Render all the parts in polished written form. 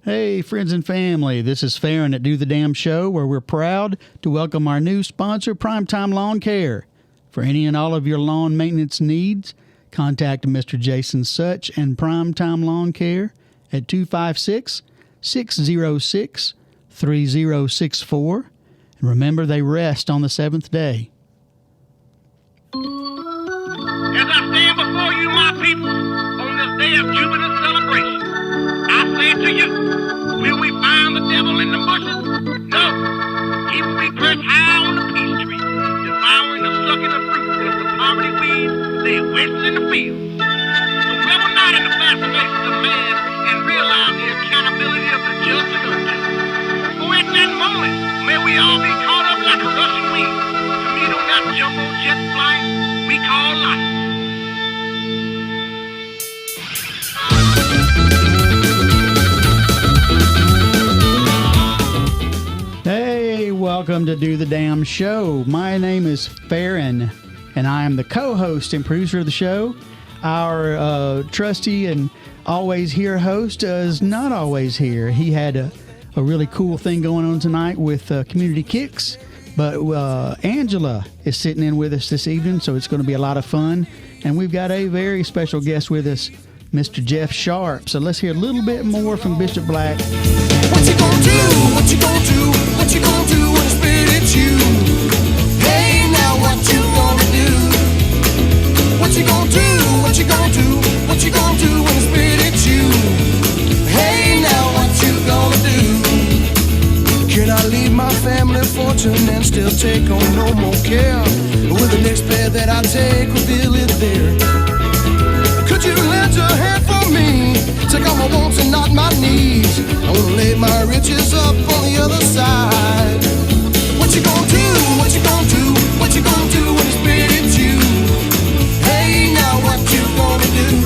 Hey, friends and family, this is Farron at Do the Damn Show, where we're proud to welcome our new sponsor, Primetime Lawn Care. For any and all of your lawn maintenance needs, contact Mr. Jason Such and Primetime Lawn Care at 256-606-3064. And remember, they rest on the seventh day. As I stand before you, my people, on this day of jubilant celebration, I say to you, will we find the devil in the bushes? No. He will be perched high on the peace tree, devouring and sucking the fruit of the poverty weeds they waste in the field. So revel not in the fascinations of man and realize the accountability of the just and unjust. For at that moment, may we all be caught up like a rushing wind to meet on that jumbo jet flight we call life. Hey, welcome to Do the Damn Show. My name is Farron, and I am the co-host and producer of the show. Our trusty and always here host is not always here. He had a really cool thing going on tonight with Community Kicks, but Angela is sitting in with us this evening, so it's going to be a lot of fun. And we've got a very special guest with us, Mr. Jeff Sharp. So let's hear a little bit more from Bishop Black. What you gonna do? What you gonna do? What you gonna do when it's spit at you? Hey, now what you gonna do? What you gonna do? What you gonna do? What you gonna do when it's spit at you? Hey, now what you gonna do? Can I leave my family fortune and still take on no more care? Will the next bed that I take reveal it there? Could you lend your hand for me? Take all my wants and not my needs. I wanna lay my riches up on the other side. What you gonna do? What you gonna do? What you gonna do when it's spit at you? Hey, now what you gonna do?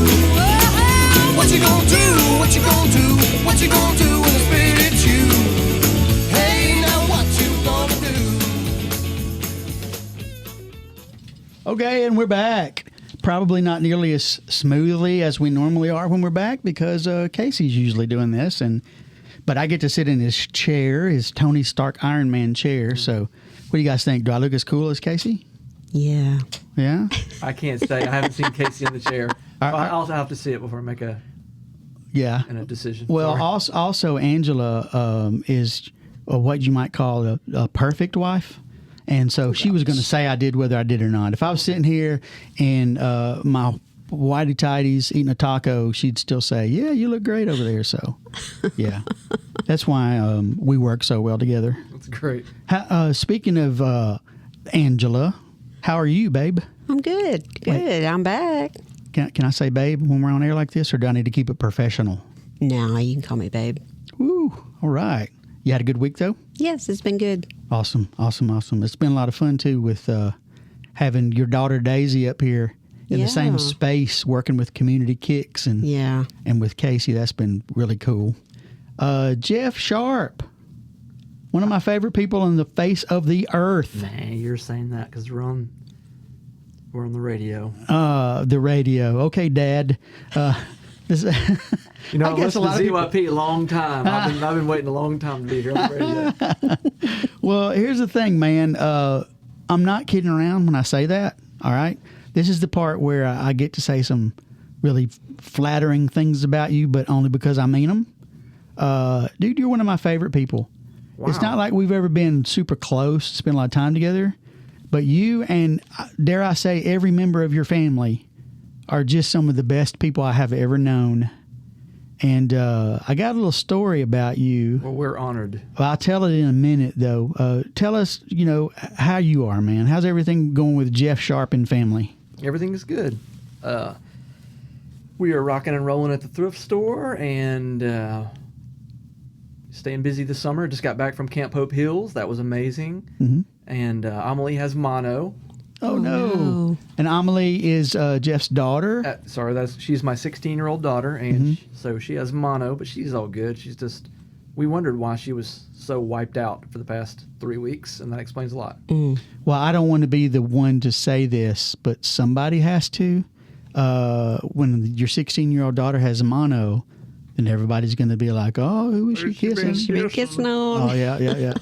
What you gonna do? What you gonna do? What you gonna do when it's spit at you? Hey, now what you gonna do? Okay, and we're back. Probably not nearly as smoothly as we normally are when we're back because Casey's usually doing this, but I get to sit in his chair, his Tony Stark Iron Man chair. So, what do you guys think? Do I look as cool as Casey? Yeah. Yeah. I can't say. I haven't seen Casey in the chair. I also have to see it before I make a decision. Well, Sorry. also Angela is what you might call a perfect wife. And so she was going to say I did whether I did or not. If I was sitting here in my whitey tighties eating a taco, she'd still say, yeah, you look great over there. So, yeah. That's why we work so well together. That's great. Speaking of Angela, how are you, babe? I'm good. Good. Wait. I'm back. Can I say babe when we're on air like this, or do I need to keep it professional? No, you can call me babe. Woo. All right. You had a good week, though? Yes, it's been good. Awesome. It's been a lot of fun, too, with having your daughter Daisy up here in the same space, working with Community Kicks and with Casey. That's been really cool. Jeff Sharp, one of my favorite people on the face of the earth. Nah, you're saying that because we're on the radio. The radio. Okay, Dad. This, you know, I've listened to ZYP a long time. I've been waiting a long time to be here on the radio. Well, here's the thing, man. I'm not kidding around when I say that, all right? This is the part where I get to say some really flattering things about you, but only because I mean them. Dude, you're one of my favorite people. Wow. It's not like we've ever been super close, spent a lot of time together, but you and, dare I say, every member of your family are just some of the best people I have ever known. And I got a little story about you. Well, we're honored. Well, I'll tell it in a minute, though. Tell us, how you are, man. How's everything going with Jeff Sharp and family? Everything is good. We are rocking and rolling at the thrift store and staying busy this summer. Just got back from Camp Hope Hills. That was amazing. Mm-hmm. And Amelie has mono. Oh, no. And Amelie is Jeff's daughter? She's my 16-year-old daughter, and so she has mono, but she's all good. We wondered why she was so wiped out for the past 3 weeks, and that explains a lot. Well, I don't want to be the one to say this, but somebody has to. When your 16-year-old daughter has mono, then everybody's going to be like, oh, who was she kissing? She been kissing on. Oh, yeah.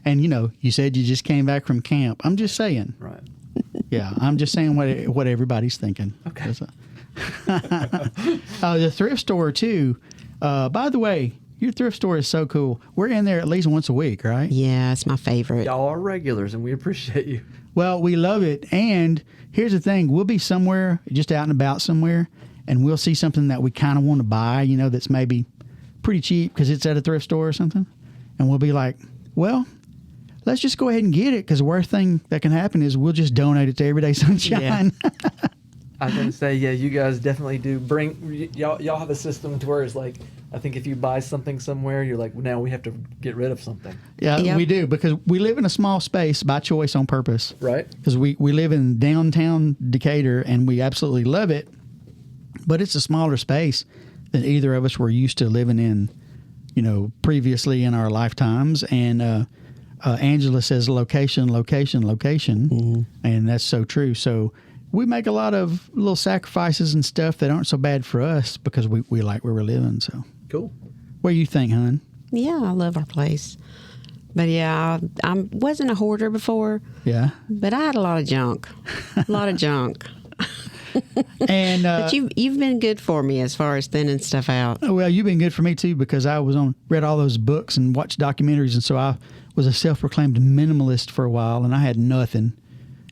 And, you said you just came back from camp. I'm just saying. Right. Yeah, I'm just saying what everybody's thinking. Okay. The thrift store, too. By the way, your thrift store is so cool. We're in there at least once a week, right? Yeah, it's my favorite. Y'all are regulars, and we appreciate you. Well, we love it. And here's the thing. We'll be somewhere, just out and about somewhere, and we'll see something that we kind of want to buy, that's maybe pretty cheap because it's at a thrift store or something. And we'll be like, well, let's just go ahead and get it, because the worst thing that can happen is we'll just donate it to Everyday Sunshine. Yeah. I was going to say, yeah, you guys definitely do y'all have a system to where it's like, I think if you buy something somewhere, you're like, now we have to get rid of something. Yeah, Yep. we do, because we live in a small space by choice on purpose. Right. Because we live in downtown Decatur, and we absolutely love it, but it's a smaller space than either of us were used to living in, previously in our lifetimes. And Angela says location, and that's so true. So we make a lot of little sacrifices and stuff that aren't so bad for us because we like where we're living. So Cool. what do you think, hon? Yeah, I love our place. But yeah, I wasn't a hoarder before, Yeah. but I had a lot of junk. And But you've been good for me as far as thinning stuff out. well, you've been good for me too, because I read all those books and watched documentaries, and so I was a self-proclaimed minimalist for a while, and I had nothing.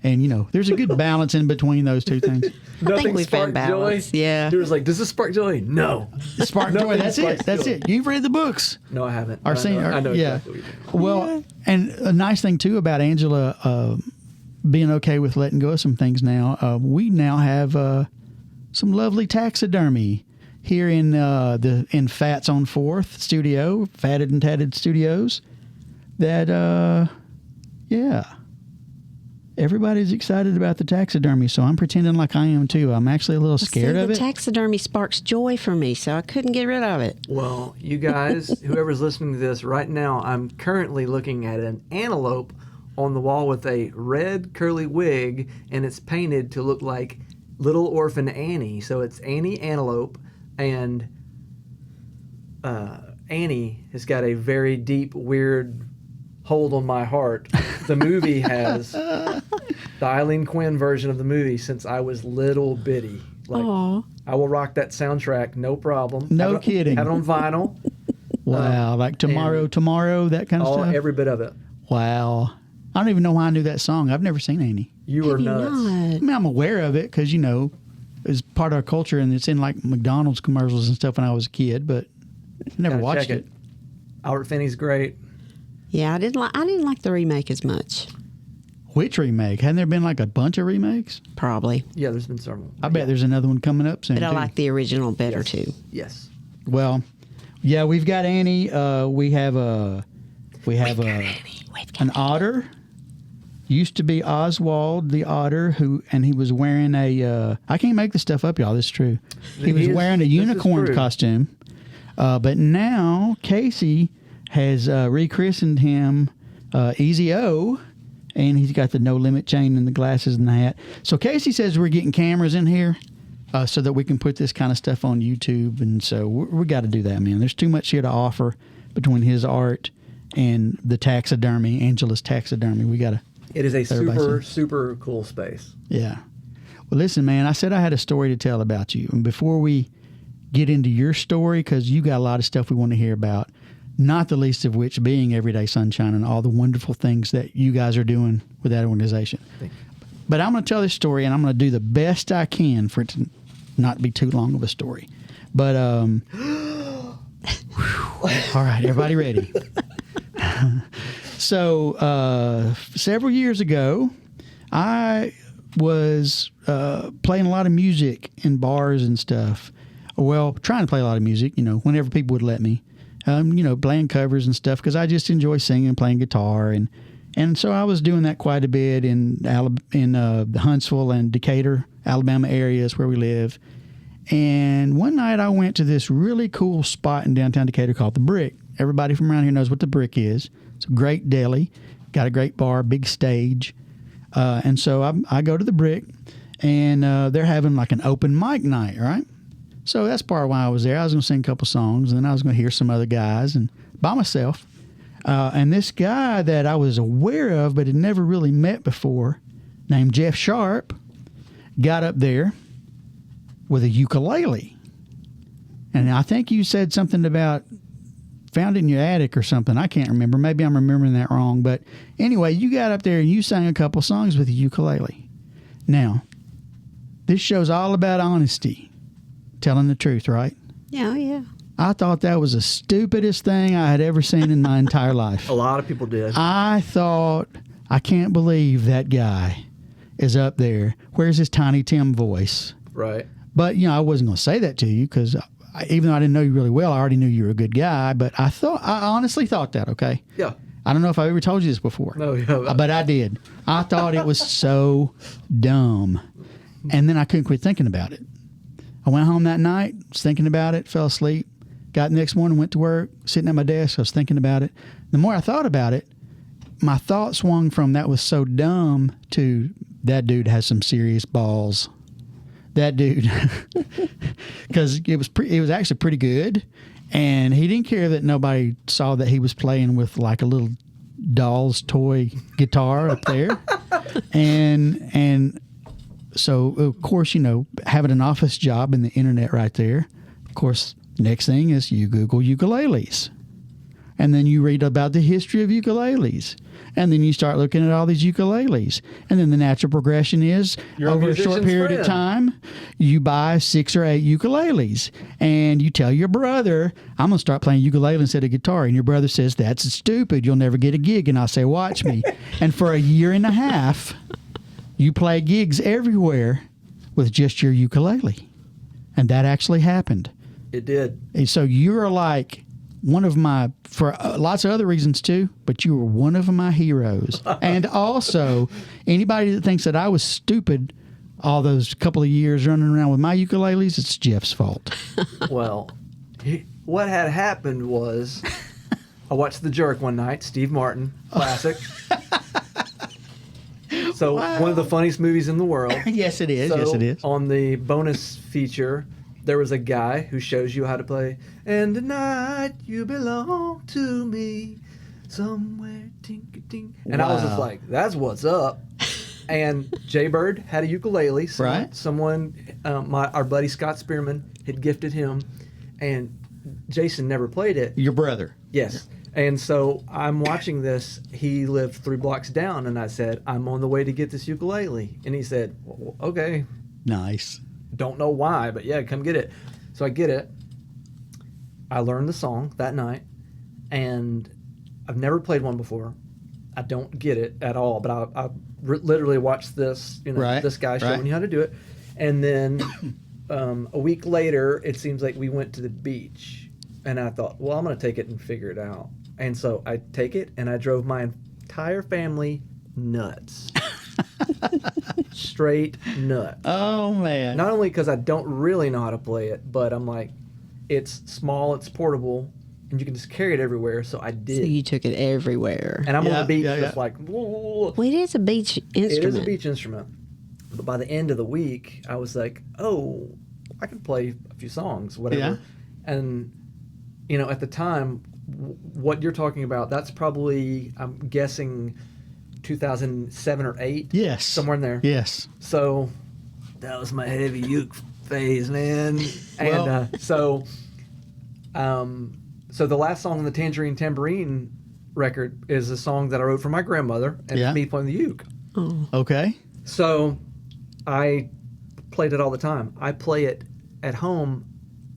And there's a good balance in between those two things. I think we found balance. Yeah. He was like, does this spark joy? No. Spark joy. Nothing That's it. sparks That's joy. it. You've read the books. No, I haven't. Or seen. I know yeah. exactly what you mean. Well, and a nice thing too about Angela being okay with letting go of some things now. We now have some lovely taxidermy here in Fats on 4th studio, Fatted and Tatted Studios. That everybody's excited about the taxidermy, so I'm pretending like I am too. I'm actually a little scared of the it. taxidermy sparks joy for me, so I couldn't get rid of it. Well, you guys, whoever's listening to this right now, I'm currently looking at an antelope on the wall with a red curly wig, and it's painted to look like Little Orphan Annie. So it's Annie Antelope, and Annie has got a very deep, weird hold on my heart. The movie has the Eileen Quinn version of the movie since I was little bitty. Aw. I will rock that soundtrack, no problem. No kidding. Have it on vinyl. Wow, like tomorrow, that kind of stuff. Every bit of it. Wow. I don't even know why I knew that song. I've never seen Annie. You are Maybe nuts. not. I mean, I'm aware of it because, it's part of our culture, and it's in like McDonald's commercials and stuff when I was a kid, but never Gotta watched check it. Albert Finney's great. Yeah, I didn't like the remake as much. Which remake? Hadn't there been like a bunch of remakes? Probably. Yeah, there's been several. I bet there's another one coming up soon. But I too. like the original better too. Yes. Well, yeah, we've got Annie. We have an otter. Used to be Oswald the otter, and he was wearing a. I can't make this stuff up, y'all. This is true. He was wearing a this is unicorn true. costume, but now Casey has rechristened him Easy O, and he's got the no limit chain and the glasses and the hat. So Casey says we're getting cameras in here so that we can put this kind of stuff on YouTube, and so we got to do that, man. There's too much here to offer between his art and the taxidermy, Angela's taxidermy. We got to. It is a Everybody super, says. super cool space. Yeah. Well, listen, man, I said I had a story to tell about you. And before we get into your story, because you got a lot of stuff we want to hear about, not the least of which being Everyday Sunshine and all the wonderful things that you guys are doing with that organization. Thank you. But I'm going to tell this story, and I'm going to do the best I can for it to not be too long of a story. But, all right, everybody ready? So, several years ago, I was playing a lot of music in bars and stuff. Well, trying to play a lot of music, whenever people would let me. Playing covers and stuff because I just enjoy singing and playing guitar. And so I was doing that quite a bit in the Huntsville and Decatur, Alabama areas where we live. And one night I went to this really cool spot in downtown Decatur called The Brick. Everybody from around here knows what The Brick is. It's a great deli, got a great bar, big stage. And so I go to The Brick, and they're having like an open mic night, right? So that's part of why I was there. I was going to sing a couple songs, and then I was going to hear some other guys and by myself. And this guy that I was aware of but had never really met before, named Jeff Sharp, got up there with a ukulele. And I think you said something about found it in your attic or something. I can't remember. Maybe I'm remembering that wrong. But anyway, you got up there and you sang a couple songs with a ukulele. Now, this show's all about honesty, telling the truth, right? Yeah, yeah. I thought that was the stupidest thing I had ever seen in my entire life. A lot of people did. I thought, I can't believe that guy is up there. Where's his Tiny Tim voice? Right. But, I wasn't going to say that to you because even though I didn't know you really well, I already knew you were a good guy. But I honestly thought that, okay? Yeah. I don't know if I ever told you this before. No, yeah. But I did. I thought it was so dumb. And then I couldn't quit thinking about it. I went home that night, was thinking about it, fell asleep. Got the next morning, went to work, sitting at my desk, I was thinking about it. The more I thought about it, my thought swung from that was so dumb to that dude has some serious balls. That dude, because it was actually pretty good, and he didn't care that nobody saw that he was playing with like a little doll's toy guitar up there, and so of course having an office job in the internet right there, of course. Next thing is you Google ukuleles. And then you read about the history of ukuleles. And then you start looking at all these ukuleles. And then the natural progression is, over a short period of time, you buy 6 or 8 ukuleles. And you tell your brother, I'm going to start playing ukulele instead of guitar. And your brother says, that's stupid. You'll never get a gig. And I say, watch me. And for a year and a half, you play gigs everywhere with just your ukulele. And that actually happened. It did. And so you're like one of my, for lots of other reasons too, but you were one of my heroes. And also, anybody that thinks that I was stupid all those couple of years running around with my ukuleles, it's Jeff's fault. Well, what had happened was I watched The Jerk one night, Steve Martin, classic. So one of the funniest movies in the world. Yes, it is. So Yes, it is. On the bonus feature, there was a guy who shows you how to play. And tonight you belong to me somewhere, tink-a-tink. And I was just Wow. like, that's what's up. And Jay Bird had a ukulele. Right. Someone, our buddy Scott Spearman had gifted him, and Jason never played it. Your brother. Yes. And so I'm watching this. He lived 3 blocks down, and I said, I'm on the way to get this ukulele. And he said, well, okay. Nice. Don't know why, but yeah, come get it. So I get it. I learned the song that night, and I've never played one before. I don't get it at all, but I literally watched this, Right, this guy showing right. you how to do it. And then a week later, it seems like we went to the beach, and I thought, well, I'm going to take it and figure it out. And so I take it, and I drove my entire family nuts. Straight nuts. Oh, man. Not only because I don't really know how to play it, but I'm like, it's small, it's portable, and you can just carry it everywhere. So I did. So you took it everywhere. And I'm on Yeah, the beach yeah, just yeah. like, whoa. Well, it is a beach instrument. It is a beach instrument. But by the end of the week, I was like, oh, I can play a few songs, whatever. Yeah. And, at the time, what you're talking about, that's probably, I'm guessing, 2007 or 8. Yes. Somewhere in there. Yes. So that was my heavy uke phase, man. Well- And so the last song on the Tangerine Tambourine record is a song that I wrote for my grandmother, and Yeah. it's me playing the uke. Okay. So I played it all the time. I play it at home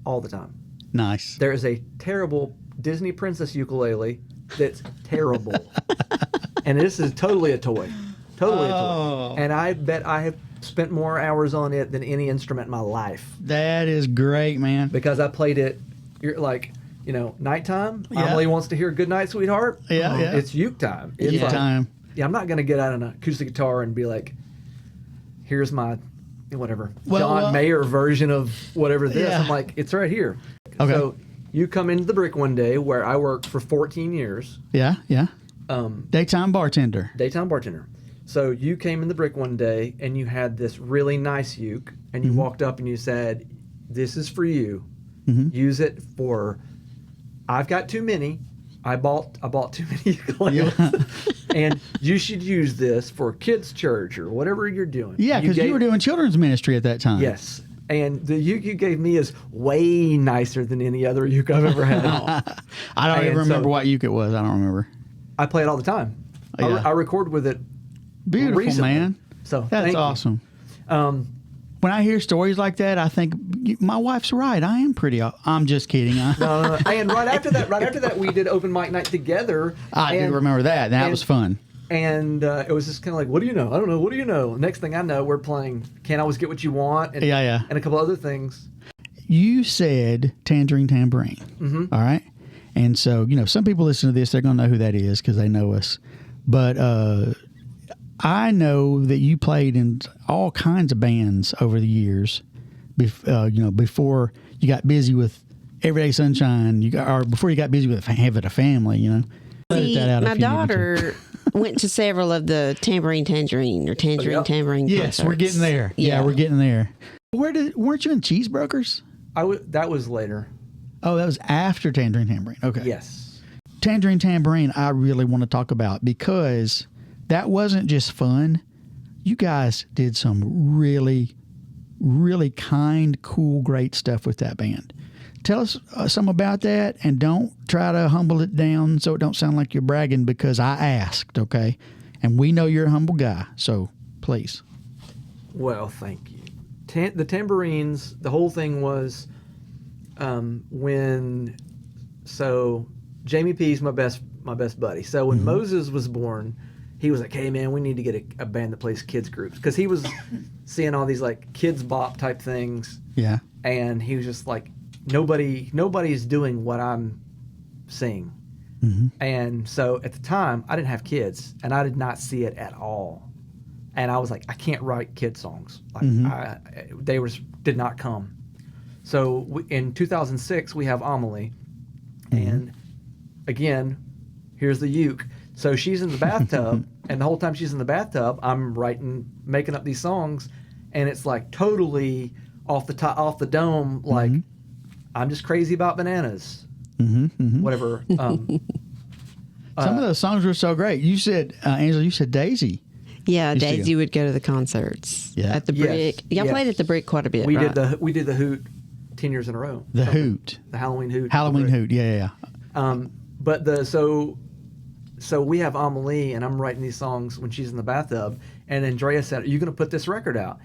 all the time. Nice. There is a terrible Disney princess ukulele that's terrible. And this is totally a toy. Totally a Oh. toy. And I bet I have spent more hours on it than any instrument in my life. That is great, man. Because I played it, you're like, nighttime. Yeah. Emily wants to hear Good Night, Sweetheart. Yeah, yeah. It's uke time. It's Uke like- time. Yeah, I'm not going to get out an acoustic guitar and be like, here's my, whatever, John Mayer version of whatever this. Yeah. I'm like, it's right here. Okay. So you come into the Brick one day where I worked for 14 years, Yeah, yeah. Daytime bartender. daytime bartender. So you came in the Brick one day and you had this really nice uke, and you walked up and you said, this is for you. Mm-hmm. Use it for. I've got too many. I bought too many ukuleles, and you should use this for kids' church or whatever you're doing. Yeah, because you were doing children's ministry at that time. Yes, and the uke you gave me is way nicer than any other uke I've ever had. I don't even And remember so- what uke it was. I don't remember. I play it all the time. Yeah. I record with it. Beautiful, recently. man. So That's thank you. awesome. Um, When I hear stories like that, I think my wife's right. I am pretty. I'm just kidding. no. And right after that, we did open mic night together. I do remember that. That was fun. And it was just kind of like, what do you know? I don't know. What do you know? Next thing I know, we're playing Can't Always Get What You Want. And, Yeah. And a couple other things. You said Tangerine Tambourine. Mm-hmm. All right. And so, some people listen to this, they're going to know who that is because they know us. But I know that you played in all kinds of bands over the years, before you got busy with Everyday Sunshine, or before you got busy with having a family, Edit See, that out if my you need to. daughter went to several of the Tangerine Yep. Tambourine Yes, we're concerts. getting there. Yeah, we're getting there. Weren't you in Cheesebrokers? That was later. Oh, that was after Tangerine Tambourine. Okay. Yes. Tangerine Tambourine, I really want to talk about because that wasn't just fun. You guys did some really, really kind, cool, great stuff with that band. Tell us some about that, and don't try to humble it down so it don't sound like you're bragging because I asked, okay? And we know you're a humble guy, so please. Well, thank you. The tambourines, the whole thing was Jamie P's my best buddy. So when Moses was born, he was like, "Hey man, we need to get a band that plays kids groups," because he was seeing all these like kids bop type things, Yeah. and he was just like, nobody's doing what I'm seeing. And so at the time, I didn't have kids, and I did not see it at all. And I was like, I can't write kid songs. Like did not come. So in 2006, we have Amelie, and again, here's the uke. So she's in the bathtub, and the whole time she's in the bathtub, I'm making up these songs, and it's like totally off the dome, like I'm just crazy about bananas, whatever. Some of those songs were so great. You said, Angela, you said Daisy. Yeah, Used to Daisy would go to the concerts at the Yes, Brick. Y'all yes. played at the Brick quite a bit, We right? did the Hoot 10 years in a row. The Something. Hoot. The Halloween Hoot. Halloween Brick. Hoot. Yeah. But so we have Amelie, and I'm writing these songs when she's in the bathtub, and Andrea said, "Are you going to put this record out?"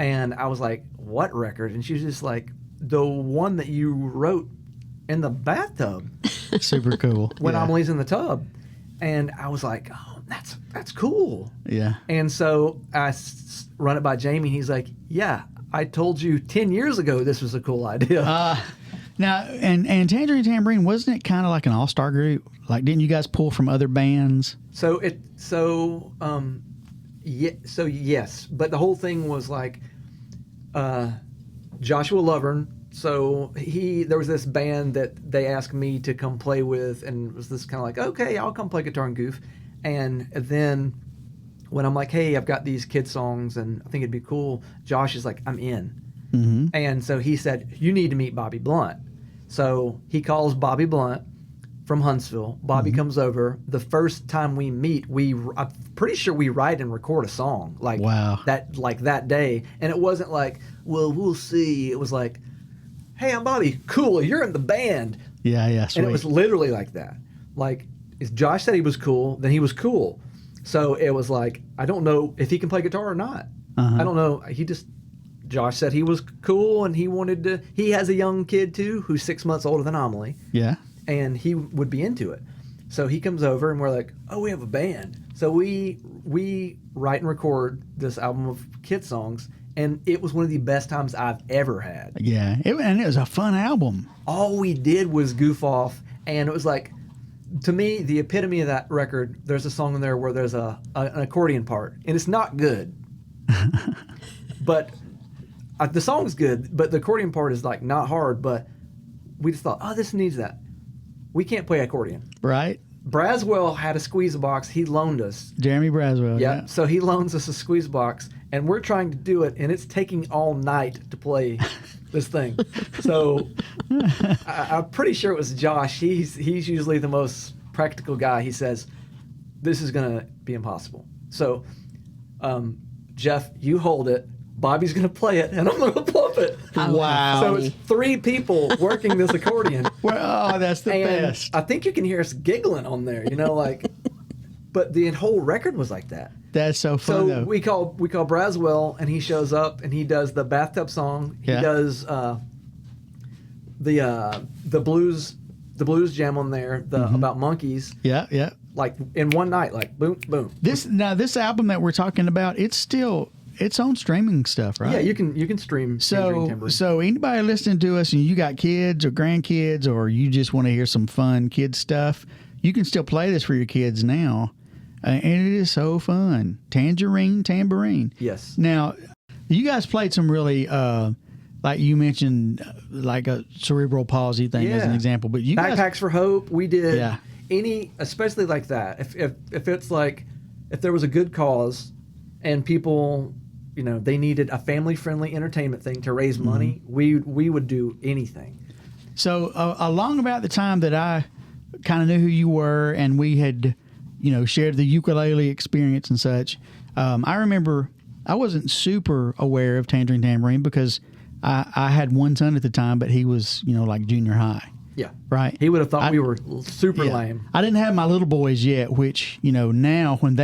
And I was like, "What record?" And she was just like, "The one that you wrote in the bathtub Super cool. when yeah. Amelie's in the tub." And I was like, "Oh, that's cool." Yeah. And so I run it by Jamie, and he's like, "Yeah, I told you 10 years ago this was a cool idea." Now, and Tangerine Tambourine, wasn't it kind of like an all-star group? Like, didn't you guys pull from other bands? Yes, but the whole thing was like Joshua Lovern. So there was this band that they asked me to come play with, and it was this kind of like, okay, I'll come play guitar and goof. And then when I'm like, hey, I've got these kid songs, and I think it'd be cool, Josh is like, I'm in. And so he said, you need to meet Bobby Blunt. So he calls Bobby Blunt from Huntsville. Bobby comes over. The first time we meet, I'm pretty sure we write and record a song that day. And it wasn't like, well, we'll see. It was like, hey, I'm Bobby. Cool, you're in the band. Yeah, sweet. And it was literally like that. Like, if Josh said he was cool, then he was cool. So it was like, I don't know if he can play guitar or not. I don't know. Josh said he was cool, and he has a young kid too who's 6 months older than Amelie. Yeah. And he would be into it. So he comes over, and we're like, oh, we have a band. So we write and record this album of kid songs, and it was one of the best times I've ever had. Yeah, and it was a fun album. All we did was goof off, and it was like, to me, the epitome of that record, there's a song in there where there's an accordion part, and it's not good. But the song's good, but the accordion part is like not hard, but we just thought, oh, this needs that. We can't play accordion. Right? Braswell had a squeeze box he loaned us. Jeremy Braswell. Yeah. So he loans us a squeeze box, and we're trying to do it, and it's taking all night to play this thing. So I'm pretty sure it was Josh. He's usually the most practical guy. He says, this is going to be impossible. So, Jeff, you hold it. Bobby's going to play it, and I'm going to plump it. Wow. So it's 3 people working this accordion. Well, oh, that's the And best. I think you can hear us giggling on there, like, but the whole record was like that. That's so fun, So though. we call Braswell, and he shows up, and he does the bathtub song. He Yeah. does the blues jam on there, about monkeys, Yeah, yeah. like in one night, like boom, boom. This album that we're talking about, it's on streaming stuff, right? Yeah, you can stream. Tangerine Tambourine. So anybody listening to us and you got kids or grandkids or you just want to hear some fun kid stuff, you can still play this for your kids now. And it is so fun. Tangerine Tambourine. Yes. Now, you guys played some really, like you mentioned, like a cerebral palsy thing as an Yeah. example. But you Backpacks guys, for Hope. We did Yeah. especially like that. If it's like, if there was a good cause and people, they needed a family-friendly entertainment thing to raise money, we would do anything. So along about the time that I kind of knew who you were and we had, shared the ukulele experience and such, I remember I wasn't super aware of Tangerine Tambourine because I had one son at the time, but he was, like junior high, Yeah. right? He would have thought we were super Yeah. lame. I didn't have my little boys yet, which, now when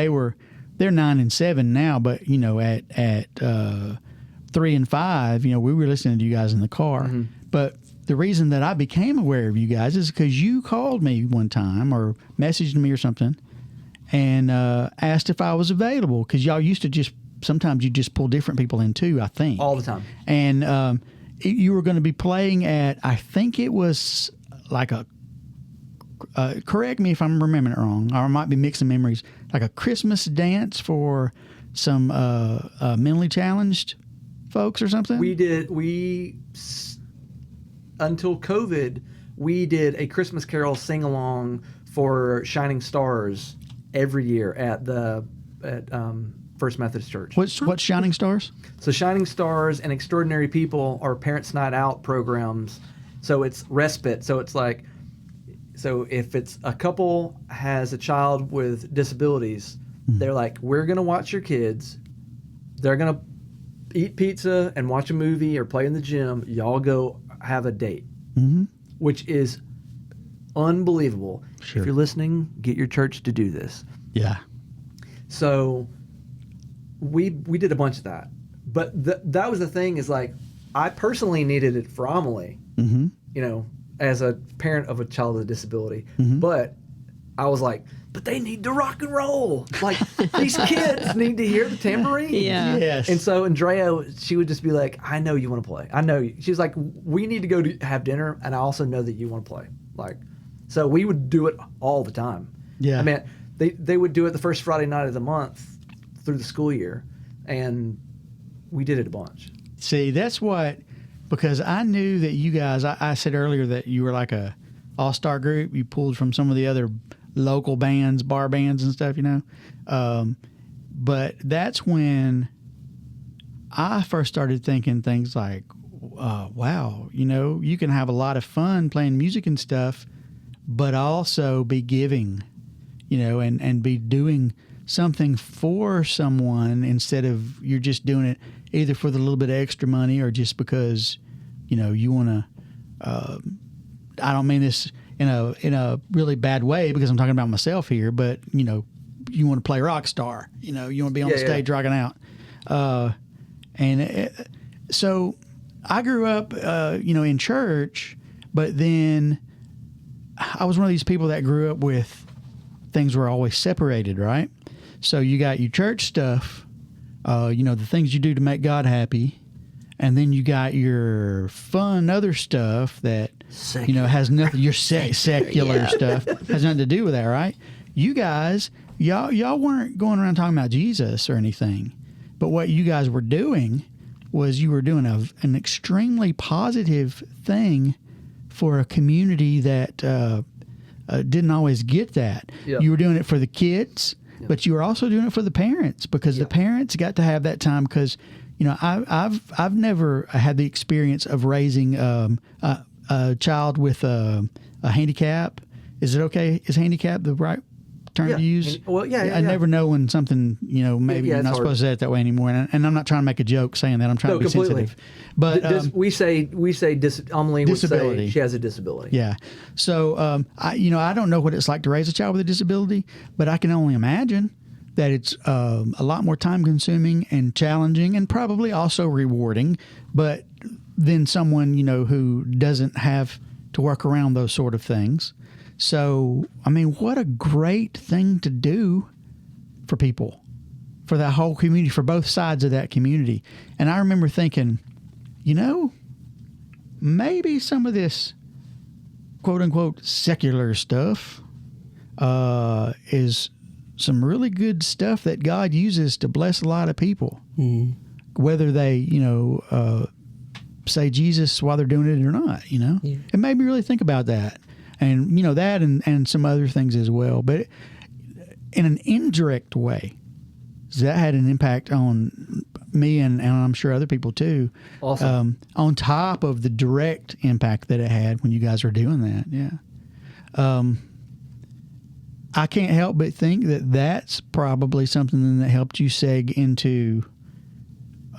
they're 9 and 7 now, but, at 3 and 5, we were listening to you guys in the car. Mm-hmm. But the reason that I became aware of you guys is because you called me one time or messaged me or something and asked if I was available because y'all used to sometimes you just pull different people in too, I think. All the time. And you were going to be playing at, I think it was like correct me if I'm remembering it wrong, or I might be mixing memories, like a Christmas dance for some mentally challenged folks or something? Until COVID, we did a Christmas Carol sing-along for Shining Stars every year at First Methodist Church. What's Shining Stars? So Shining Stars and Extraordinary People are Parents Night Out programs. So it's respite. So it's like, so if it's a couple has a child with disabilities, they're like, we're going to watch your kids. They're going to eat pizza and watch a movie or play in the gym. Y'all go have a date, which is unbelievable. Sure. If you're listening, get your church to do this. Yeah. So we did a bunch of that. But that was the thing is like, I personally needed it for Amelie, as a parent of a child with a disability. But I was like, but they need to rock and roll. Like, these kids need to hear the tambourine. Yeah. Yes. And so Andrea, she would just be like, I know you want to play. I know you. She's like, we need to go to have dinner, and I also know that you want to play. Like, so we would do it all the time. Yeah. I mean, they would do it the first Friday night of the month through the school year, and we did it a bunch. See, that's what, because I knew that you guys, I said earlier that you were like a all-star group. You pulled from some of the other local bands, bar bands and stuff, but that's when I first started thinking things like, wow, you can have a lot of fun playing music and stuff, but also be giving, and be doing something for someone instead of you're just doing it either for the little bit of extra money or just because, you want to, I don't mean this in a really bad way because I'm talking about myself here, but you want to play rock star, you want to be on the stage rocking out. So I grew up, in church, but then I was one of these people that grew up with things were always separated, right? So you got your church stuff, the things you do to make God happy. And then you got your fun other stuff that, has nothing, your secular stuff has nothing to do with that, right? You guys, y'all weren't going around talking about Jesus or anything. But what you guys were doing was you were doing an extremely positive thing for a community that didn't always get that. Yeah. You were doing it for the kids, but you were also doing it for the parents because the parents got to have that time because I've never had the experience of raising a child with a handicap. Is it okay? Is handicap the right term to use? Yeah. I never know when something, maybe you're not hard. supposed to say it that way anymore. And I'm not trying to make a joke saying that. I'm trying to be completely. sensitive. But we say Emily disability. would say she has a disability. Yeah. So I don't know what it's like to raise a child with a disability, but I can only imagine that it's a lot more time consuming and challenging and probably also rewarding, but than someone, who doesn't have to work around those sort of things. So, I mean, what a great thing to do for people, for that whole community, for both sides of that community. And I remember thinking, maybe some of this quote unquote secular stuff is some really good stuff that God uses to bless a lot of people, whether they, say Jesus while they're doing it or not, Yeah. It made me really think about that. And, that and some other things as well. But in an indirect way, that had an impact on me and I'm sure other people too. Awesome. On top of the direct impact that it had when you guys were doing that. Yeah. I can't help but think that that's probably something that helped you seg into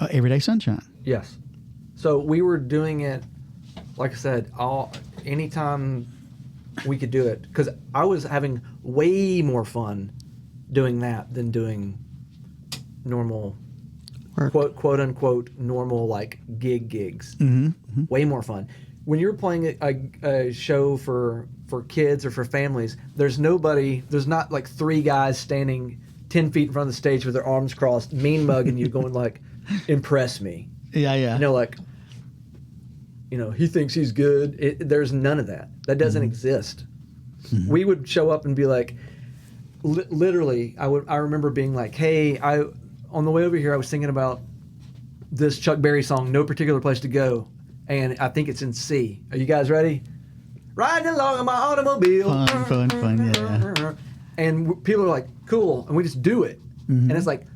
Everyday Sunshine. Yes. So we were doing it, like I said, anytime we could do it, because I was having way more fun doing that than doing normal, Work. quote unquote, normal like gigs. Mm-hmm. Way more fun. When you're playing a show for kids or for families, there's not like three guys standing 10 feet in front of the stage with their arms crossed, mean mugging you, going like, impress me. Yeah. He thinks he's good. There's none of that. That doesn't exist. Mm-hmm. We would show up and be like, literally, I remember being like, hey, on the way over here, I was thinking about this Chuck Berry song, No Particular Place to Go, and I think it's in C. Are you guys ready? Riding along in my automobile. Fun, yeah. And people are like, cool, and we just do it. Mm-hmm. And it's like,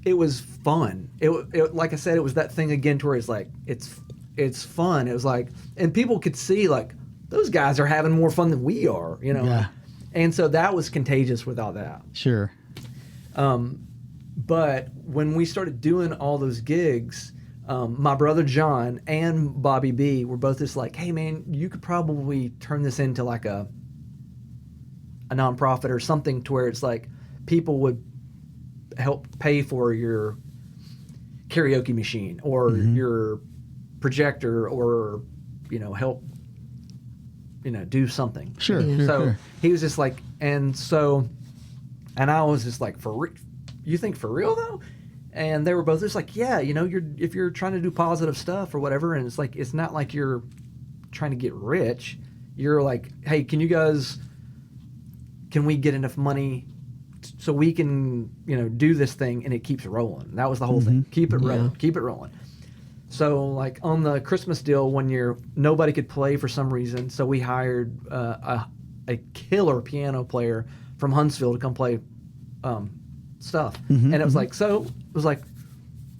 it was fun. It like I said, it was that thing again to where it's like, it's fun. It was like, and people could see like, those guys are having more fun than we are, Yeah. And so that was contagious without that. Sure. But when we started doing all those gigs, my brother John and Bobby B were both just like, hey man, you could probably turn this into like a nonprofit or something to where it's like people would help pay for your karaoke machine or your projector or, help, do something. Sure. So he was just like, and I was just like, you think for real though? And they were both just like, yeah, if you're trying to do positive stuff or whatever, and it's like, it's not like you're trying to get rich. You're like, hey, can we get enough money so we can, do this thing and it keeps rolling? That was the whole thing. Keep it rolling. Keep it rolling. So like on the Christmas deal one year, nobody could play for some reason. So we hired a killer piano player from Huntsville to come play stuff. And it was like, so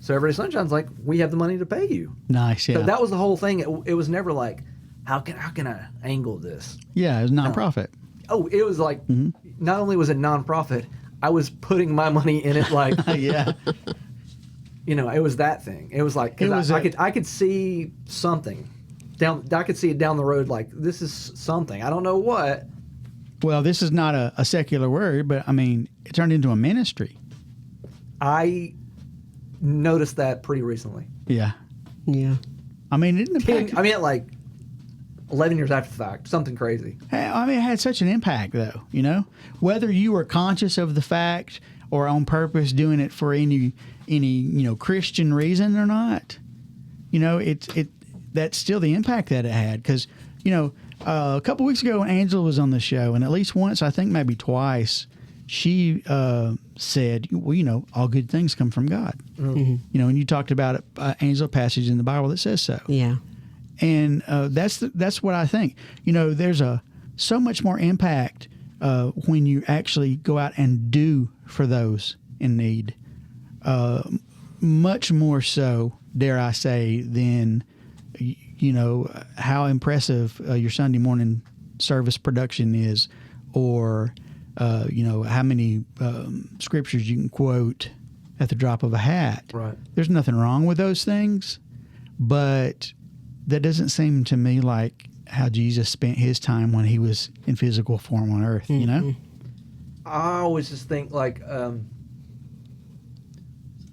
Everyday Sunshine's like, we have the money to pay you. Nice, yeah. So that was the whole thing. It was never like, how can I angle this? Yeah, it was nonprofit. Oh, it was like, not only was it nonprofit, I was putting my money in it like, Yeah. It was that thing. It was like, because I could see something I could see it down the road. Like, this is something. I don't know what. Well, this is not a secular word, but I mean, it turned into a ministry. I noticed that pretty recently. Yeah. Yeah. I mean, like 11 years after the fact, something crazy. I mean, it had such an impact, though. Whether you were conscious of the fact or on purpose doing it for any Christian reason or not, that's still the impact that it had. Because a couple weeks ago when Angela was on the show, and at least once, I think maybe twice, she said, well, all good things come from God. Mm-hmm. And you talked about Angela passage in the Bible that says so. Yeah. And that's what I think. There's so much more impact when you actually go out and do for those in need. much more so, dare I say, than how impressive your Sunday morning service production is, or how many scriptures you can quote at the drop of a hat. Right. There's nothing wrong with those things, but that doesn't seem to me like how Jesus spent his time when he was in physical form on earth, you know? I always just think like,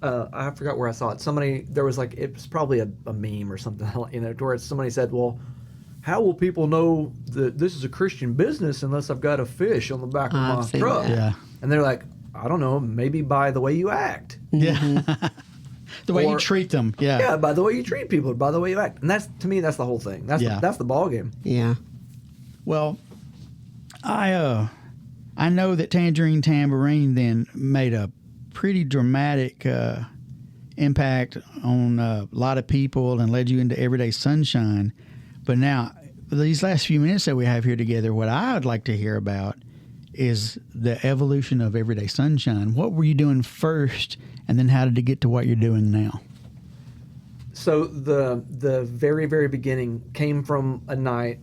I forgot where I saw it. There was like, it was probably a meme or something, where somebody said, well, how will people know that this is a Christian business unless I've got a fish on the back of I've my seen truck? that. Yeah. And they're like, I don't know, maybe by the way you act. Yeah. The way you Or- treat them. Yeah. Yeah, by the way you treat people, by the way you act. And that's, to me, that's the whole thing. That's the ball game. Yeah. Well, I know that Tangerine Tambourine then made a pretty dramatic impact on a lot of people and led you into Everyday Sunshine. But now, these last few minutes that we have here together, what I would like to hear about is the evolution of Everyday Sunshine. What were you doing first, and then how did it get to what you're doing now? So the very, very beginning came from a night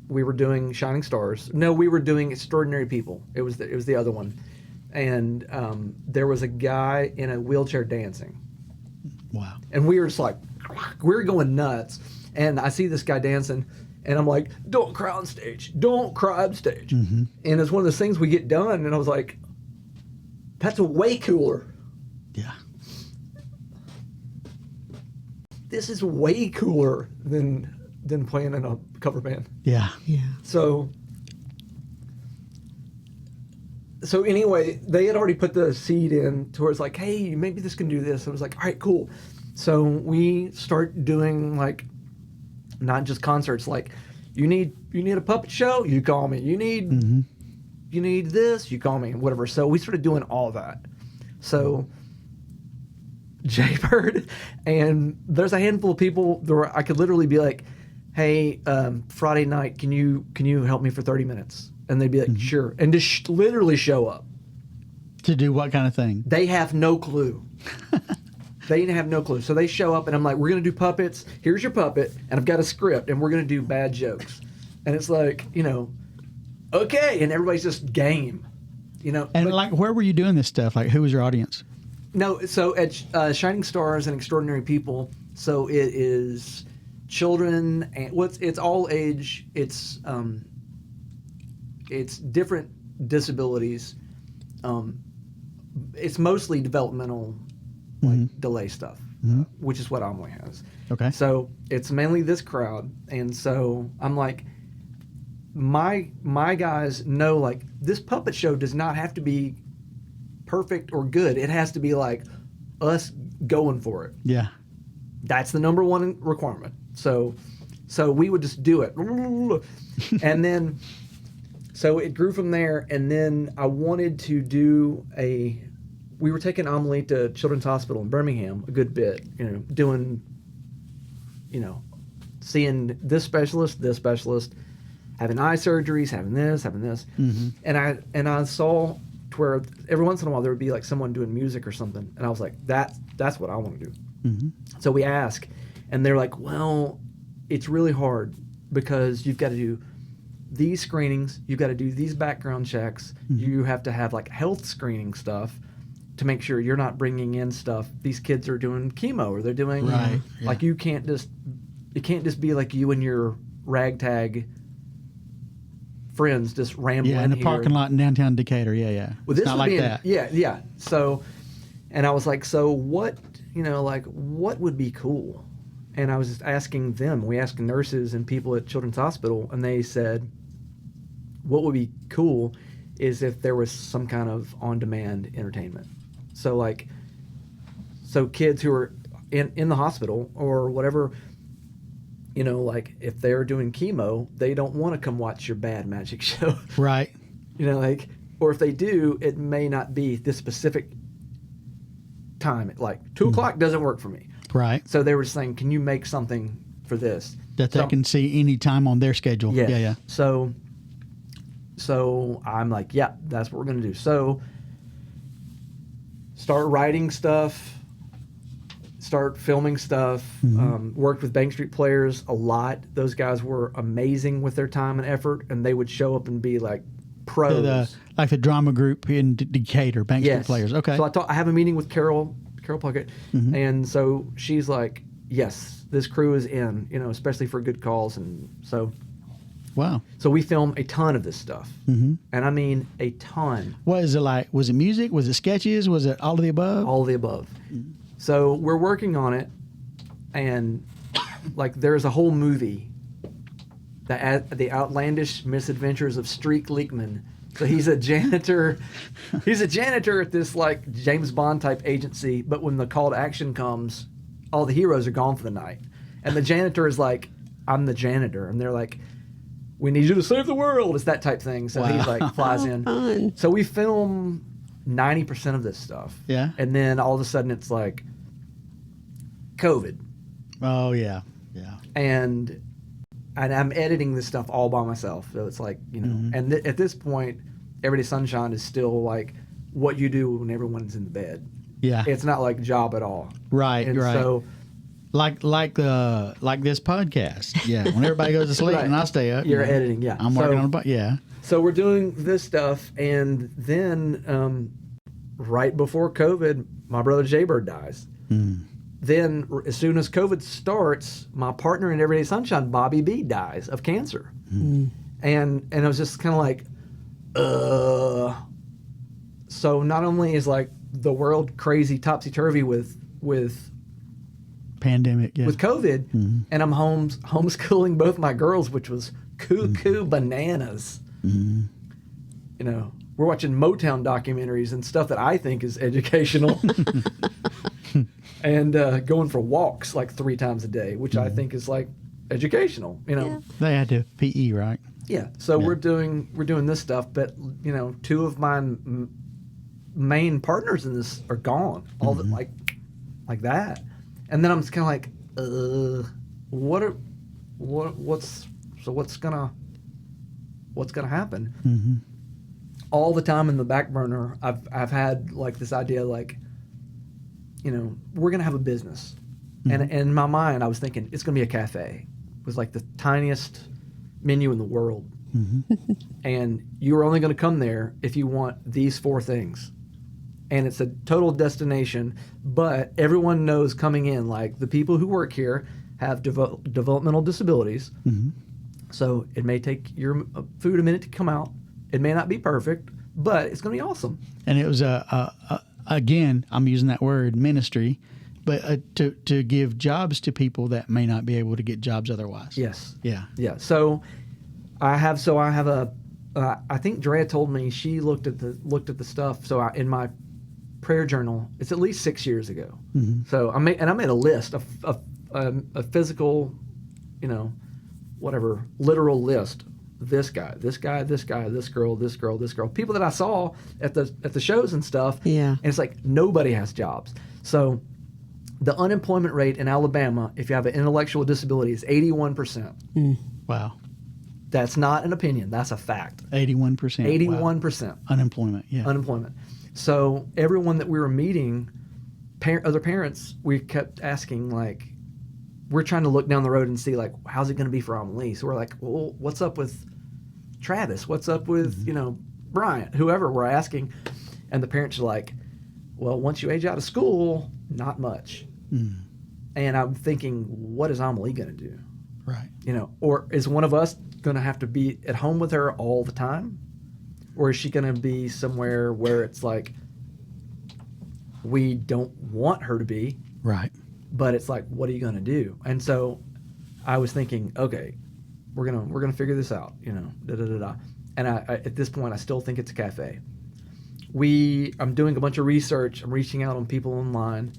we were doing Shining Stars. No, we were doing Extraordinary People. It was the other one. And there was a guy in a wheelchair dancing. Wow. And we were just like, we were going nuts. And I see this guy dancing, and I'm like, don't cry on stage. Don't cry on stage. And it's one of those things we get done, and I was like, that's way cooler. Yeah. This is way cooler than playing in a cover band. Yeah. Yeah. So anyway, they had already put the seed in towards like, hey, maybe this can do this. I was like, all right, cool. So we start doing like, not just concerts, like you need a puppet show, you call me. You need this, you call me, whatever. So we started doing all that. So Jaybird, and there's a handful of people where I could literally be like, hey, Friday night, can you help me for 30 minutes? And they'd be like, sure. And just literally show up. To do what kind of thing? They have no clue. They have no clue. So they show up, and I'm like, we're going to do puppets. Here's your puppet, and I've got a script, and we're going to do bad jokes. And it's like, okay. And everybody's just game, And But- like, where were you doing this stuff? Like, who was your audience? No, so at Shining Stars and Extraordinary People, so it is children, and it's all age, it's different disabilities. It's mostly developmental delay stuff, which is what Amoy has. Okay. So it's mainly this crowd, and so I'm like, my guys know, like, this puppet show does not have to be perfect or good. It has to be like us going for it. Yeah. That's the number one requirement. So we would just do it. And then, so it grew from there. And then I wanted to do we were taking Amelie to Children's Hospital in Birmingham a good bit, doing, seeing this specialist, having eye surgeries, having this. And I saw to where every once in a while there would be like someone doing music or something. And I was like, that's what I want to do. So we ask, and they're like, well, it's really hard because you've got to do these screenings, you've got to do these background checks, you have to have like health screening stuff to make sure you're not bringing in stuff. These kids are doing chemo, or they're doing Right, like it can't just be like you and your ragtag friends just rambling Yeah, in the here. parking lot in downtown Decatur. Yeah. Well, It's this not would like be that. Yeah. So, and I was like, so what, what would be cool? And I was just asking them. We asked nurses and people at Children's Hospital, and they said, what would be cool is if there was some kind of on-demand entertainment. So kids who are in the hospital or whatever, like if they're doing chemo, they don't want to come watch your bad magic show. Right. Or if they do, it may not be this specific time. Like 2 o'clock doesn't work for me. Right. So they were saying, can you make something for this? That they can see any time on their schedule. Yeah. Yeah. So I'm like, yeah, that's what we're going to do. So start writing stuff, start filming stuff. Worked with Bank Street Players a lot. Those guys were amazing with their time and effort, and they would show up and be like pros. Like the drama group in Decatur, Bank Street Players. Okay. So I have a meeting with Carol Puckett, and so she's like, yes, this crew is in, especially for good calls. And so Wow. So we film a ton of this stuff. And I mean a ton. What is it like? Was it music? Was it sketches? Was it all of the above? All of the above. So we're working on it, and like there's a whole movie, the outlandish misadventures of Streak Leekman. So he's a janitor. He's a janitor at this like James Bond type agency, but when the call to action comes, all the heroes are gone for the night. And the janitor is like, I'm the janitor. And they're like, we need you to save the world. It's that type thing. So he's like, flies in. Fun. So we film 90% of this stuff. Yeah. And then all of a sudden it's like COVID. Oh, yeah. Yeah. And I'm editing this stuff all by myself. So it's like, and at this point, Everyday Sunshine is still like what you do when everyone's in the bed. Yeah. It's not like job at all. Right, And right. so Like this podcast. Yeah. When everybody goes to sleep Right. and I stay up. You're editing, yeah. I'm working on a yeah. So we're doing this stuff, and then right before COVID, my brother Jaybird dies. Then, as soon as COVID starts, my partner in Everyday Sunshine, Bobby B, dies of cancer. And I was just kind of like, So not only is like the world crazy topsy-turvy with Pandemic, yeah. with COVID, and I'm homeschooling both my girls, which was cuckoo bananas. We're watching Motown documentaries and stuff that I think is educational, and going for walks like 3 times a day, which I think is like educational. Yeah. They had to PE, right? Yeah. So we're doing this stuff, but 2 of my main partners in this are gone. All the like that. And then I'm just kind of like, what's gonna happen? All the time in the back burner, I've had like this idea, like, we're gonna have a business, and in my mind, I was thinking it's gonna be a cafe. It was like the tiniest menu in the world, and you're only gonna come there if you want these 4 things. And it's a total destination, but everyone knows coming in, like the people who work here have developmental disabilities. So it may take your food a minute to come out. It may not be perfect, but it's going to be awesome. And it was again, I'm using that word, ministry, but to give jobs to people that may not be able to get jobs otherwise. Yes. Yeah. Yeah. So I have a. I think Drea told me she looked at the stuff. So in my prayer journal, it's at least 6 years ago. So I made a list of a physical, whatever, literal list. This guy, this girl, people that I saw at the shows and stuff. Yeah. And it's like nobody has jobs. So the unemployment rate in Alabama, if you have an intellectual disability, is 81%. Wow. That's not an opinion. That's a fact. 81%. 81%. Wow. Unemployment. Yeah. Unemployment. So everyone that we were meeting, other parents, we kept asking, like, we're trying to look down the road and see, like, how's it going to be for Amelie? So we're like, well, what's up with Travis? What's up with, Bryant? Whoever we're asking. And the parents are like, well, once you age out of school, not much. And I'm thinking, what is Amelie going to do? Right. Or is one of us going to have to be at home with her all the time? Or is she going to be somewhere where it's like we don't want her to be? Right. But it's like, what are you going to do? And so I was thinking, okay, we're gonna figure this out, And I at this point, I still think it's a cafe. I'm doing a bunch of research. I'm reaching out on people online.